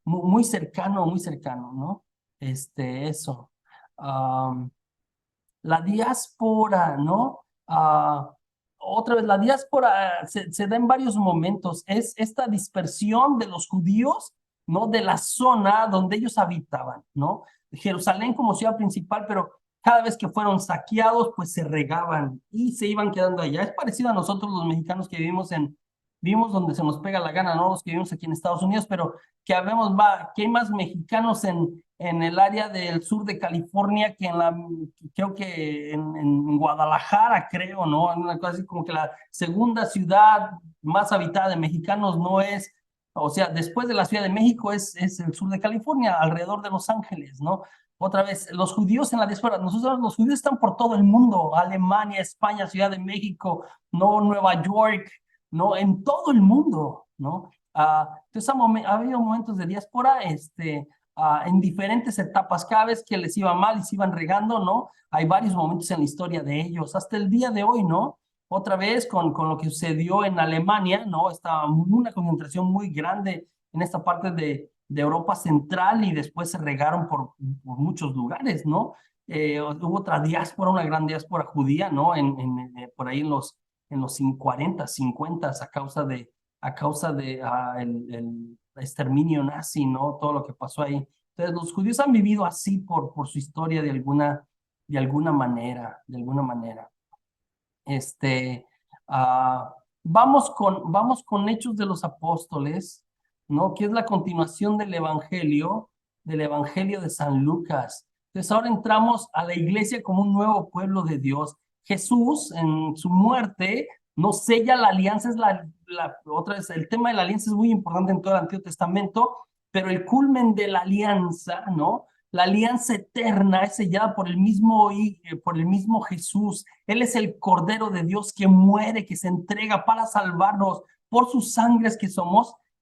Muy cercano, ¿no? Eso. La diáspora, ¿no? Otra vez, la diáspora se da en varios momentos. Es esta dispersión de los judíos, ¿no? De la zona donde ellos habitaban, ¿no? Jerusalén como ciudad principal, pero cada vez que fueron saqueados, pues se regaban y se iban quedando allá. Es parecido a nosotros los mexicanos que vivimos donde se nos pega la gana, ¿no? Los que vivimos aquí en Estados Unidos, pero que que hay más mexicanos en el área del sur de California que creo que en Guadalajara, creo, ¿no? En una cosa así como que la segunda ciudad más habitada de mexicanos no es, o sea, después de la Ciudad de México es el sur de California, alrededor de Los Ángeles, ¿no? Otra vez, los judíos en la diáspora, nosotros los judíos están por todo el mundo, Alemania, España, Ciudad de México, ¿no? Nueva York, ¿no? En todo el mundo, ¿no? Entonces ha habido momentos de diáspora, en diferentes etapas, cada vez que les iba mal y se iban regando, ¿no? Hay varios momentos en la historia de ellos, hasta el día de hoy, ¿no? Otra vez con lo que sucedió en Alemania, ¿no? Está una concentración muy grande en esta parte de Europa Central y después se regaron por muchos lugares, ¿no? Hubo otra diáspora, una gran diáspora judía, ¿no? Por ahí en los 40, 50, a causa de el exterminio nazi, ¿no? Todo lo que pasó ahí. Entonces, los judíos han vivido así por su historia de alguna manera. Este, vamos con Hechos de los Apóstoles, ¿no? Que es la continuación del Evangelio de San Lucas. Entonces, ahora entramos a la iglesia como un nuevo pueblo de Dios. Jesús, en su muerte, nos sella la alianza, otra vez, el tema de la alianza es muy importante en todo el Antiguo Testamento, pero el culmen de la alianza, ¿no? La alianza eterna es sellada por el mismo Jesús. Él es el Cordero de Dios que muere, que se entrega para salvarnos. Por sus sangres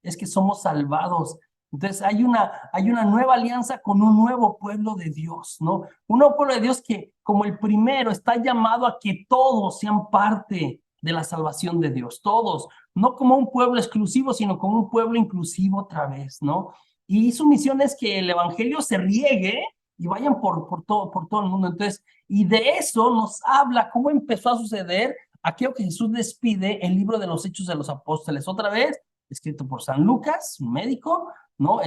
es que somos salvados. Entonces hay una nueva alianza con un nuevo pueblo de Dios, ¿no? Un nuevo pueblo de Dios que, como el primero, está llamado a que todos sean parte de la salvación de Dios, todos, no como un pueblo exclusivo, sino como un pueblo inclusivo otra vez, ¿no? Y su misión es que el evangelio se riegue y vayan por todo el mundo. Entonces, y de eso nos habla cómo empezó a suceder aquello que Jesús despide el libro de los Hechos de los Apóstoles. Otra vez, escrito por San Lucas, un médico, ¿no?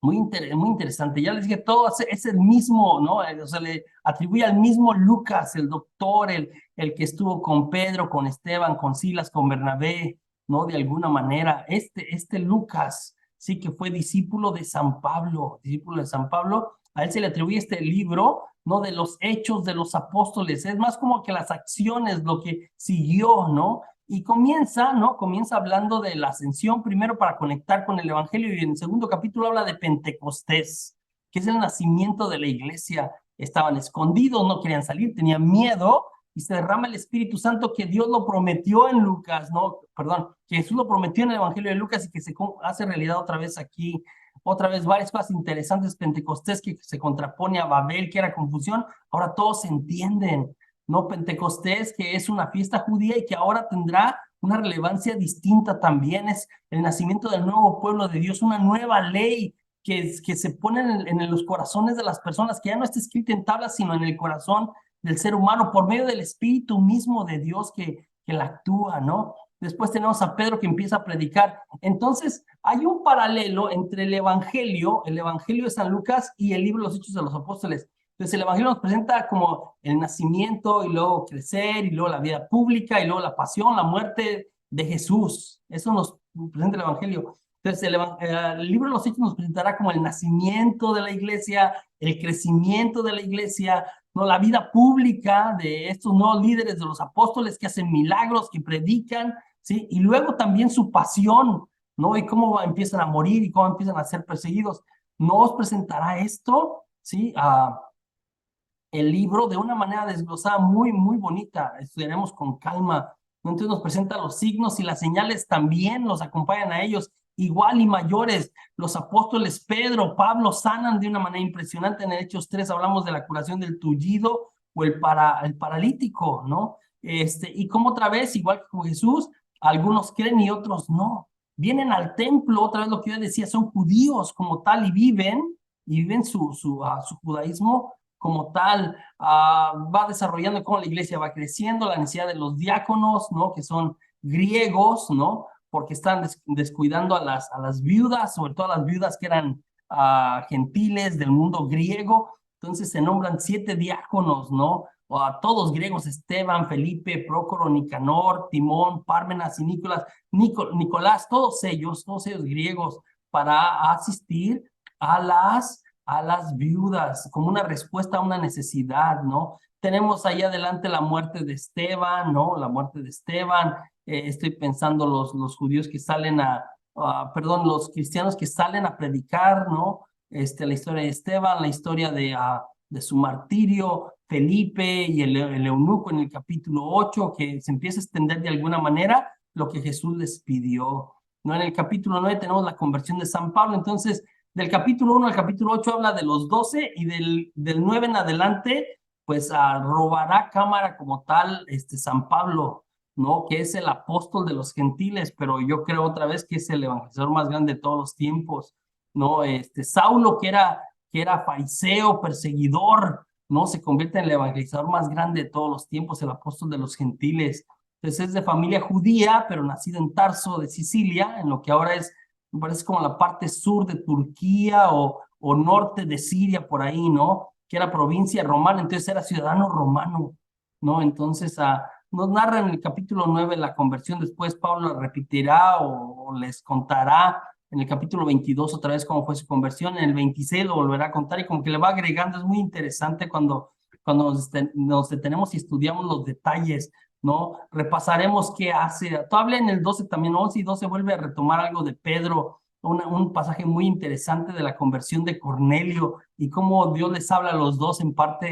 Muy interesante. Ya les dije, todo es el mismo, ¿no? O sea, le atribuye al mismo Lucas, el doctor, el que estuvo con Pedro, con Esteban, con Silas, con Bernabé, ¿no? De alguna manera. Este Lucas, sí que fue discípulo de San Pablo, a él se le atribuye este libro, ¿no? De los hechos de los apóstoles. Es más como que las acciones, lo que siguió, ¿no? Y comienza, ¿no? Comienza hablando de la ascensión, primero para conectar con el Evangelio, y en el segundo capítulo habla de Pentecostés, que es el nacimiento de la iglesia. Estaban escondidos, no querían salir, tenían miedo, y se derrama el Espíritu Santo que Dios lo prometió en Lucas, ¿no? Perdón, que Jesús lo prometió en el Evangelio de Lucas y que se hace realidad otra vez aquí. Otra vez varias cosas interesantes, Pentecostés que se contrapone a Babel, que era confusión, ahora todos se entienden. ¿No? Pentecostés, que es una fiesta judía y que ahora tendrá una relevancia distinta también, es el nacimiento del nuevo pueblo de Dios, una nueva ley que se pone en los corazones de las personas, que ya no está escrita en tablas, sino en el corazón del ser humano, por medio del Espíritu mismo de Dios que la actúa, ¿no? Después tenemos a Pedro que empieza a predicar. Entonces, hay un paralelo entre el Evangelio de San Lucas y el libro de los Hechos de los Apóstoles. Entonces el Evangelio nos presenta como el nacimiento y luego crecer y luego la vida pública y luego la pasión, la muerte de Jesús. Eso nos presenta el Evangelio. Entonces el libro de los Hechos nos presentará como el nacimiento de la iglesia, el crecimiento de la iglesia, ¿no? La vida pública de estos nuevos líderes, de los apóstoles que hacen milagros, que predican, ¿sí? Y luego también su pasión, ¿no? Y cómo empiezan a morir y cómo empiezan a ser perseguidos. Nos presentará esto, ¿sí? El libro de una manera desglosada muy bonita. Estudiaremos con calma. Entonces nos presenta los signos y las señales también los acompañan a ellos, igual y mayores. Los apóstoles Pedro, Pablo sanan de una manera impresionante. En el Hechos 3 hablamos de la curación del tullido o el paralítico, ¿no? Y como otra vez, igual que con Jesús, algunos creen y otros no. Vienen al templo, otra vez lo que yo decía, son judíos como tal y viven su judaísmo como tal, va desarrollando cómo la iglesia va creciendo, la necesidad de los diáconos, ¿no? Que son griegos, ¿no? Porque están descuidando a las viudas, sobre todo a las viudas que eran gentiles del mundo griego. Entonces se nombran 7 diáconos, ¿no? O a todos griegos: Esteban, Felipe, Prócoro, Nicanor, Timón, Pármenas y Nicolás, todos ellos griegos, para asistir a las viudas, como una respuesta a una necesidad, ¿no? Tenemos ahí adelante la muerte de Esteban, ¿no? La muerte de Esteban. Estoy pensando los judíos que salen perdón, los cristianos que salen a predicar, ¿no? La historia de Esteban, la historia de su martirio, Felipe y el eunuco en el capítulo 8, que se empieza a extender de alguna manera lo que Jesús les pidió, ¿no? En el capítulo 9 tenemos la conversión de San Pablo. Entonces, del capítulo 1 al capítulo 8 habla de los 12 y del 9 en adelante, pues robará cámara como tal San Pablo, ¿no? Que es el apóstol de los gentiles, pero yo creo otra vez que es el evangelizador más grande de todos los tiempos, ¿no? Saulo, que era fariseo, perseguidor, ¿no? Se convierte en el evangelizador más grande de todos los tiempos, el apóstol de los gentiles. Entonces es de familia judía, pero nacido en Tarso de Sicilia, en lo que ahora me parece como la parte sur de Turquía o norte de Siria, por ahí, ¿no? Que era provincia romana, entonces era ciudadano romano, ¿no? Entonces nos narra en el capítulo 9 la conversión. Después Pablo la repetirá o les contará en el capítulo 22 otra vez cómo fue su conversión. En el 26 lo volverá a contar y como que le va agregando. Es muy interesante cuando nos detenemos y estudiamos los detalles, ¿no? Repasaremos qué hace. Tú habla en el 12 también, 11 y 12 vuelve a retomar algo de Pedro, un pasaje muy interesante de la conversión de Cornelio y cómo Dios les habla a los dos en parte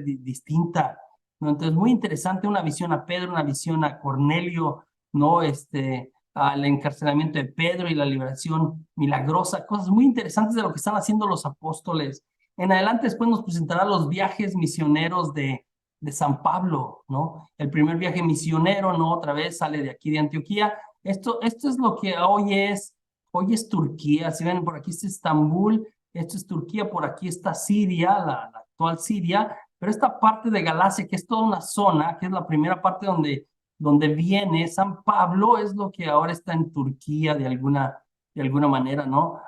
distinta, ¿no? Entonces, muy interesante, una visión a Pedro, una visión a Cornelio, ¿no? Al encarcelamiento de Pedro y la liberación milagrosa, cosas muy interesantes de lo que están haciendo los apóstoles. En adelante después nos presentará los viajes misioneros de San Pablo, ¿no? El primer viaje misionero, ¿no? Otra vez sale de aquí de Antioquía. Esto es lo que hoy es Turquía. Si ven, por aquí está Estambul, esto es Turquía, por aquí está Siria, la actual Siria, pero esta parte de Galacia, que es toda una zona, que es la primera parte donde viene San Pablo, es lo que ahora está en Turquía de alguna manera, ¿no?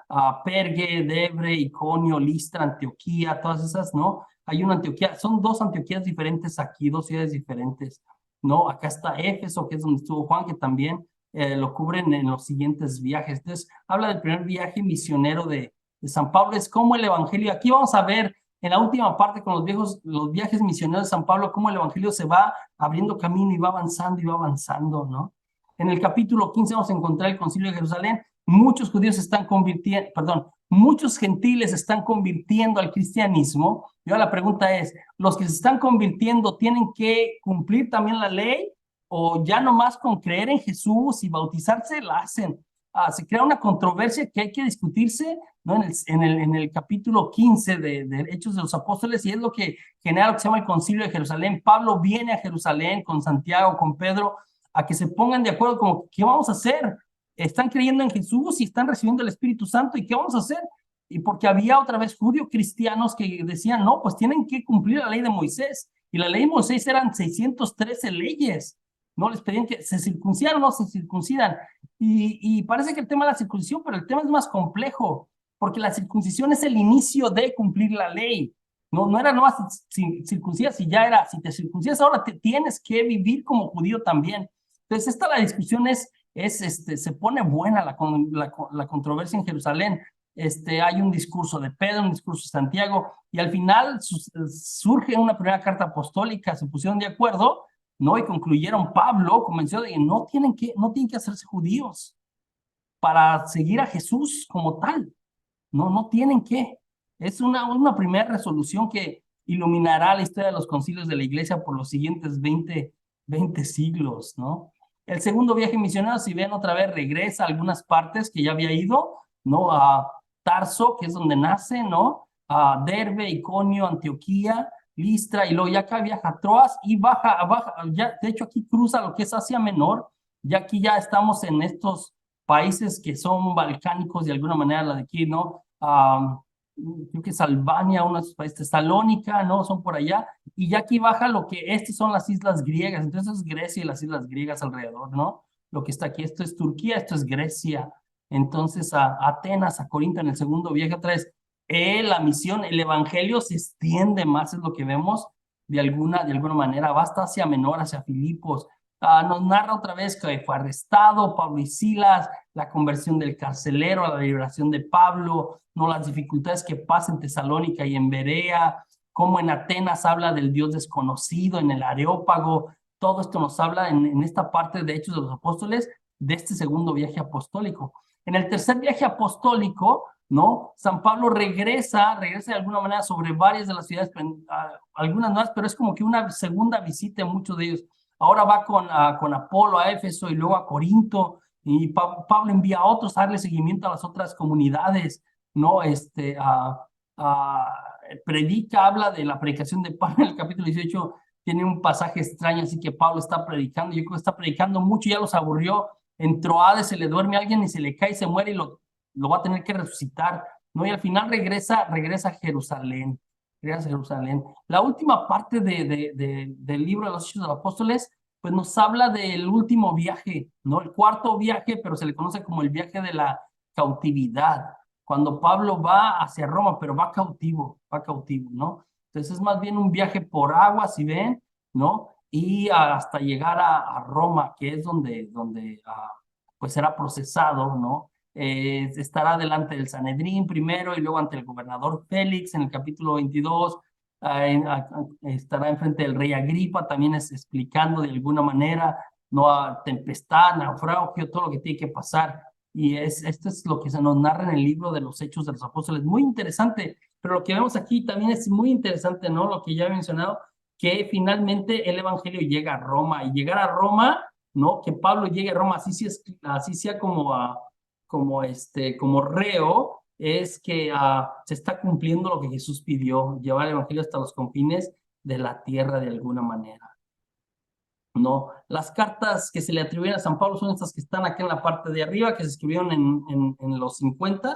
Pergue, Debre, Iconio, Listra, Antioquía, todas esas, ¿no? Hay una Antioquía, son dos Antioquías diferentes aquí, dos ciudades diferentes, ¿no? Acá está Éfeso, que es donde estuvo Juan, que también lo cubren en los siguientes viajes. Entonces, habla del primer viaje misionero de San Pablo, es como el Evangelio. Aquí vamos a ver en la última parte con los viajes misioneros de San Pablo, cómo el Evangelio se va abriendo camino y va avanzando, ¿no? En el capítulo 15 vamos a encontrar el Concilio de Jerusalén. Muchos judíos se están convirtiendo, perdón, muchos gentiles se están convirtiendo al cristianismo. Y ahora la pregunta es, ¿los que se están convirtiendo tienen que cumplir también la ley? ¿O ya nomás con creer en Jesús y bautizarse la hacen? Se crea una controversia que hay que discutirse, ¿no? En el capítulo 15 de Hechos de los Apóstoles, y es lo que genera lo que se llama el Concilio de Jerusalén. Pablo viene a Jerusalén con Santiago, con Pedro, a que se pongan de acuerdo como, ¿qué vamos a hacer? Están creyendo en Jesús y están recibiendo el Espíritu Santo, ¿y qué vamos a hacer? Y porque había otra vez judíos cristianos que decían, no, pues tienen que cumplir la ley de Moisés, y la ley de Moisés eran 613 leyes, no les pedían que se circuncidan o no se circuncidan, y parece que el tema de la circuncisión, pero el tema es más complejo, porque la circuncisión es el inicio de cumplir la ley. No era nomás circuncidas, si ya era, si te circuncidas ahora te tienes que vivir como judío también. Entonces, la discusión se pone buena la controversia en Jerusalén. Hay un discurso de Pedro, un discurso de Santiago, y al final surge una primera carta apostólica, se pusieron de acuerdo, ¿no? Y concluyeron, Pablo convenció de que no tienen que hacerse judíos para seguir a Jesús como tal. No tienen que. Es una primera resolución que iluminará la historia de los concilios de la iglesia por los siguientes 20 siglos, ¿no? El segundo viaje misionero, si ven otra vez, regresa a algunas partes que ya había ido, ¿no? A Tarso, que es donde nace, ¿no? A Derbe, Iconio, Antioquía, Listra, y luego ya acá viaja a Troas y baja, ya, de hecho aquí cruza lo que es Asia Menor, ya aquí ya estamos en estos países que son balcánicos de alguna manera, la de aquí, ¿no? Creo que es Albania, uno de esos países, Tesalónica, ¿no? Son por allá. Y ya aquí baja lo que, estas son las islas griegas, entonces es Grecia y las islas griegas alrededor, ¿no? Lo que está aquí, esto es Turquía, esto es Grecia. Entonces a Atenas, a Corinto en el segundo viaje otra vez. La misión, el evangelio se extiende más, es lo que vemos de alguna manera, va hasta Asia Menor, hacia Filipos. Nos narra otra vez que fue arrestado Pablo y Silas, la conversión del carcelero, la liberación de Pablo, no las dificultades que pasa en Tesalónica y en Berea, cómo en Atenas habla del Dios desconocido, en el Areópago. Todo esto nos habla en esta parte de Hechos de los Apóstoles de este segundo viaje apostólico. En el tercer viaje apostólico, ¿no? San Pablo regresa de alguna manera sobre varias de las ciudades, algunas más, pero es como que una segunda visita en muchos de ellos. Ahora va con Apolo a Éfeso y luego a Corinto, y Pablo envía a otros a darle seguimiento a las otras comunidades, ¿no? Predica, habla de la predicación de Pablo en el capítulo 18, tiene un pasaje extraño, así que Pablo está predicando, yo creo que está predicando mucho, ya los aburrió, en Troades se le duerme a alguien y se le cae y se muere y lo va a tener que resucitar, ¿no? Y al final regresa a Jerusalén. La última parte del libro de los Hechos de los Apóstoles, pues nos habla del último viaje, ¿no? El cuarto viaje, pero se le conoce como el viaje de la cautividad, cuando Pablo va hacia Roma, pero va cautivo, ¿no? Entonces es más bien un viaje por agua, si ven, ¿no? Y hasta llegar a Roma, que es donde pues será procesado, ¿no? Estará delante del Sanedrín primero y luego ante el gobernador Félix en el capítulo 22, estará enfrente del rey Agripa, también explicando de alguna manera, no a tempestad, naufragio, todo lo que tiene que pasar. y esto es lo que se nos narra en el libro de los Hechos de los Apóstoles. Muy interesante, pero lo que vemos aquí también es muy interesante, ¿no? Lo que ya he mencionado, que finalmente el evangelio llega a Roma, y llegar a Roma, ¿no? Que Pablo llegue a Roma, así sea como reo, es que se está cumpliendo lo que Jesús pidió, llevar el evangelio hasta los confines de la tierra de alguna manera. No, las cartas que se le atribuyen a San Pablo son estas que están aquí en la parte de arriba, que se escribieron en los 50,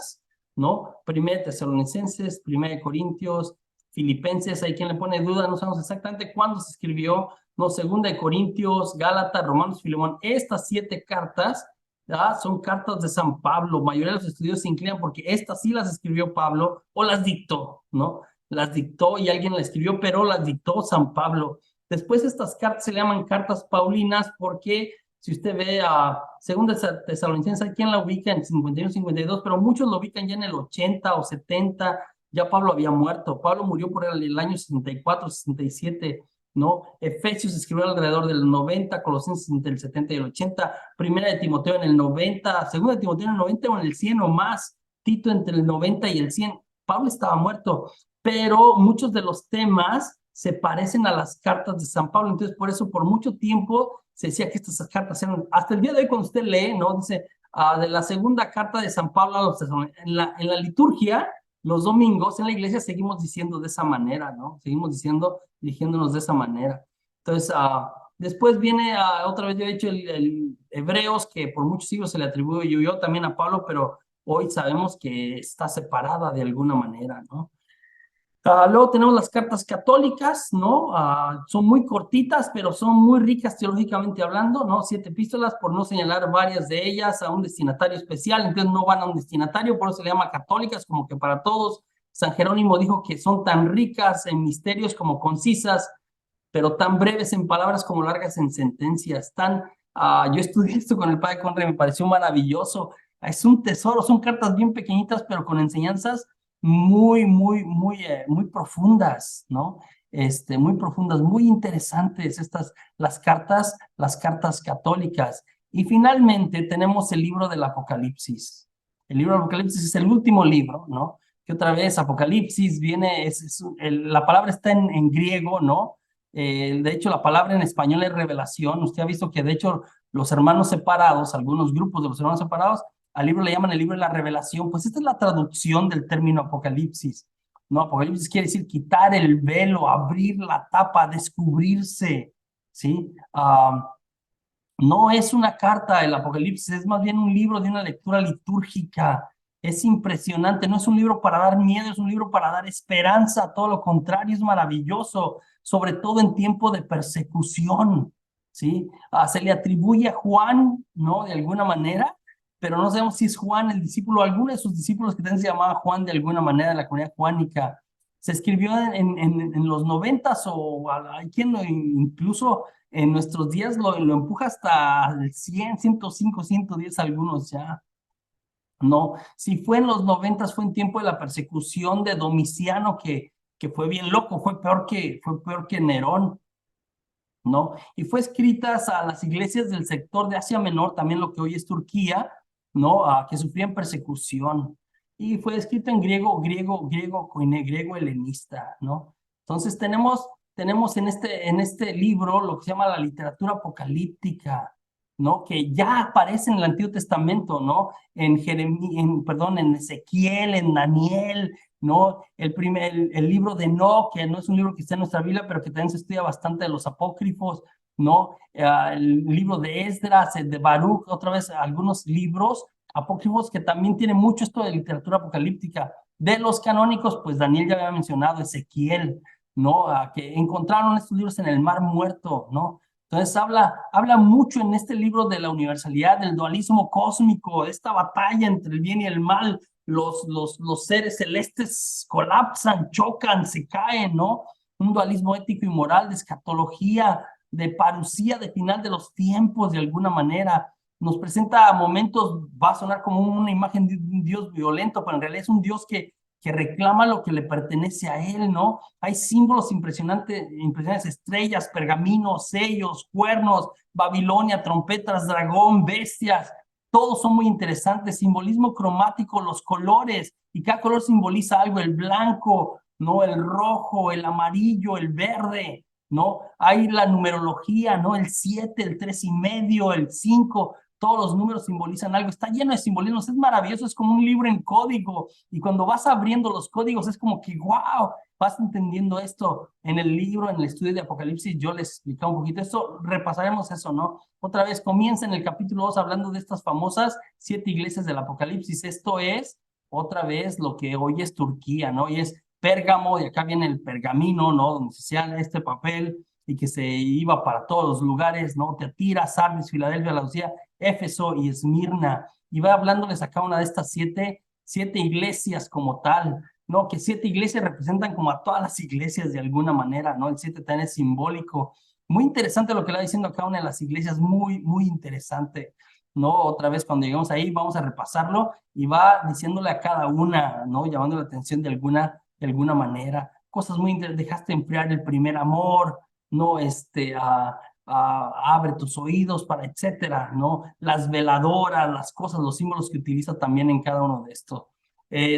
¿no? Primera de Tesalonicenses, Primera de Corintios, Filipenses, hay quien le pone duda, no sabemos exactamente cuándo se escribió, ¿no? Segunda de Corintios, Gálatas, Romanos, Filemón. Estas 7 cartas, ¿ya? Son cartas de San Pablo. La mayoría de los estudios se inclinan porque estas sí las escribió Pablo o las dictó, ¿no? Las dictó y alguien las escribió, pero las dictó San Pablo. Después estas cartas se le llaman cartas paulinas porque si usted ve a Segunda Tesalonicenses, hay quien la ubica en 51, 52, pero muchos lo ubican ya en el 80 o 70, ya Pablo había muerto. Pablo murió por el año 64, 67, ¿no? Efesios escribió alrededor del 90, Colosenses entre el 70 y el 80, Primera de Timoteo en el 90, Segunda de Timoteo en el 90 o en el 100 o más, Tito entre el 90 y el 100. Pablo estaba muerto, pero muchos de los temas se parecen a las cartas de San Pablo. Entonces, por eso, por mucho tiempo se decía que estas cartas eran, hasta el día de hoy, cuando usted lee, ¿no? Dice, de la segunda carta de San Pablo a los tesalonicenses. En la liturgia, los domingos, en la iglesia, seguimos diciendo de esa manera, ¿no? Seguimos dirigiéndonos de esa manera. Entonces, después viene, otra vez yo he dicho, el Hebreos, que por muchos siglos se le atribuyó también a Pablo, pero hoy sabemos que está separada de alguna manera, ¿no? Luego tenemos las cartas católicas, ¿no? Son muy cortitas, pero son muy ricas teológicamente hablando, ¿no? 7 epístolas, por no señalar varias de ellas a un destinatario especial, entonces no van a un destinatario, por eso se le llama católicas, como que para todos. San Jerónimo dijo que son tan ricas en misterios como concisas, pero tan breves en palabras como largas en sentencias. Yo estudié esto con el padre Conrad, me pareció maravilloso. Es un tesoro, son cartas bien pequeñitas, pero con enseñanzas muy profundas, ¿no? Muy profundas, muy interesantes las cartas católicas. Y finalmente tenemos el libro del Apocalipsis. El libro del Apocalipsis es el último libro, ¿no? Que otra vez Apocalipsis viene, la palabra está en griego, ¿no? De hecho, la palabra en español es revelación. Usted ha visto que, de hecho, los hermanos separados, algunos grupos de los hermanos separados, al libro le llaman el libro de la revelación. Pues esta es la traducción del término Apocalipsis, ¿no? Apocalipsis quiere decir quitar el velo, abrir la tapa, descubrirse, ¿sí? No es una carta el Apocalipsis, es más bien un libro de una lectura litúrgica. Es impresionante, no es un libro para dar miedo, es un libro para dar esperanza, todo lo contrario, es maravilloso, sobre todo en tiempo de persecución, ¿sí? Se le atribuye a Juan, ¿no? De alguna manera, pero no sabemos si es Juan el discípulo, alguno de sus discípulos que también se llamaba Juan de alguna manera de la comunidad juánica. Se escribió en los 90s o hay quien incluso en nuestros días lo empuja hasta el 100, 105, 110 algunos ya. No, si fue en los 90s, fue en tiempo de la persecución de Domiciano, que fue bien loco, fue peor que Nerón, ¿no? Y fue escritas a las iglesias del sector de Asia Menor, también lo que hoy es Turquía, ¿no? Que sufrían persecución. Y fue escrito en koiné, griego helenista, ¿no? Entonces tenemos en este libro lo que se llama la literatura apocalíptica, ¿no? Que ya aparece en el Antiguo Testamento, ¿no? En Ezequiel, en Daniel, ¿no? El libro de Enoc, que no es un libro que está en nuestra Biblia, pero que también se estudia bastante de los apócrifos, ¿no? El libro de Esdras, el de Baruch, otra vez algunos libros apócrifos que también tienen mucho esto de literatura apocalíptica. De los canónicos, pues Daniel ya había mencionado, Ezequiel, ¿no? Que encontraron estos libros en el Mar Muerto, ¿no? Entonces habla mucho en este libro de la universalidad, del dualismo cósmico, de esta batalla entre el bien y el mal. Los seres celestes colapsan, chocan, se caen, ¿no? Un dualismo ético y moral, de escatología, de parucía, de final de los tiempos, de alguna manera. Nos presenta momentos, va a sonar como una imagen de un Dios violento, pero en realidad es un Dios que reclama lo que le pertenece a él, ¿no? Hay símbolos impresionantes, estrellas, pergaminos, sellos, cuernos, Babilonia, trompetas, dragón, bestias. todos son muy interesantes. Simbolismo cromático, los colores, y cada color simboliza algo, el blanco, ¿no? El rojo, el amarillo, el verde, ¿no? Hay la numerología, ¿no? El 7, el 3,5, el 5, todos los números simbolizan algo, está lleno de simbolismos, es maravilloso, es como un libro en código, y cuando vas abriendo los códigos es como que, wow, vas entendiendo esto. En el libro, en el estudio de Apocalipsis, yo les explicaba un poquito esto, repasaremos eso, ¿no? Otra vez comienza en el capítulo 2 hablando de estas famosas 7 iglesias del Apocalipsis. Esto es otra vez lo que hoy es Turquía, ¿no? Y es Pérgamo, y acá viene el pergamino, ¿no? Donde se hacía este papel y que se iba para todos los lugares, ¿no? Teatira, Sardis, Filadelfia, Laodicea, Éfeso y Esmirna. Y va hablándoles acá una de estas siete iglesias como tal, ¿no? Que 7 iglesias representan como a todas las iglesias de alguna manera, ¿no? El 7 también es simbólico. Muy interesante lo que le va diciendo cada una de las iglesias, muy, muy interesante, ¿no? Otra vez cuando lleguemos ahí vamos a repasarlo y va diciéndole a cada una, ¿no? Llamando la atención de alguna manera. Cosas muy interesantes, dejaste enfriar el primer amor, ¿no? Abre tus oídos para etcétera, ¿no? Las veladoras, las cosas, los símbolos que utiliza también en cada uno de estos.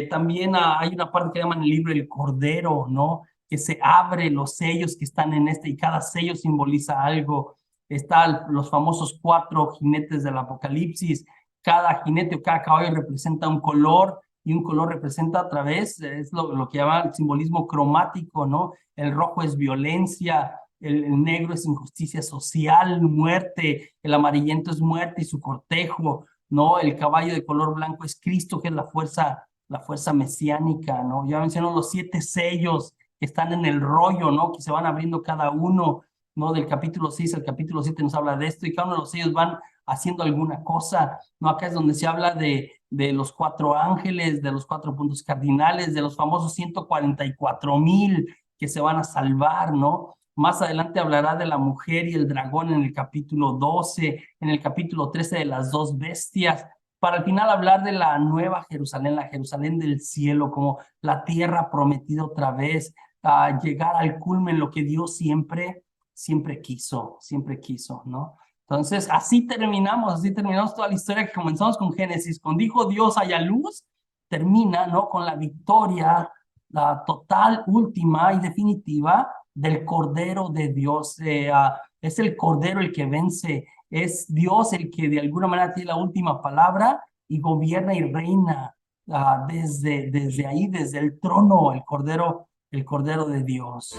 También hay una parte que llaman el libro El Cordero, ¿no? Que se abre los sellos que están en y cada sello simboliza algo. Están los famosos 4 jinetes del Apocalipsis. Cada jinete o cada caballo representa un color y un color representa a través, es lo que llaman el simbolismo cromático, ¿no? El rojo es violencia, el negro es injusticia social, muerte, el amarillento es muerte y su cortejo, ¿no? El caballo de color blanco es Cristo, que es la fuerza mesiánica, ¿no? Ya mencionó los 7 sellos que están en el rollo, ¿no? Que se van abriendo cada uno, ¿no? Del capítulo 6 al capítulo 7 nos habla de esto, y cada uno de los sellos van haciendo alguna cosa, ¿no? Acá es donde se habla de los 4 ángeles, de los 4 puntos cardinales, de los famosos 144,000 que se van a salvar, ¿no? Más adelante hablará de la mujer y el dragón en el capítulo 12, en el capítulo 13 de las 2 bestias, para al final hablar de la nueva Jerusalén, la Jerusalén del cielo, como la tierra prometida otra vez, a llegar al culmen, lo que Dios siempre quiso, ¿no? Entonces, así terminamos toda la historia que comenzamos con Génesis, con dijo Dios haya luz, termina, ¿no? Con la victoria, la total, última y definitiva del Cordero de Dios. Es el Cordero el que vence, es Dios el que de alguna manera tiene la última palabra y gobierna y reina desde ahí, desde el trono, el Cordero de Dios.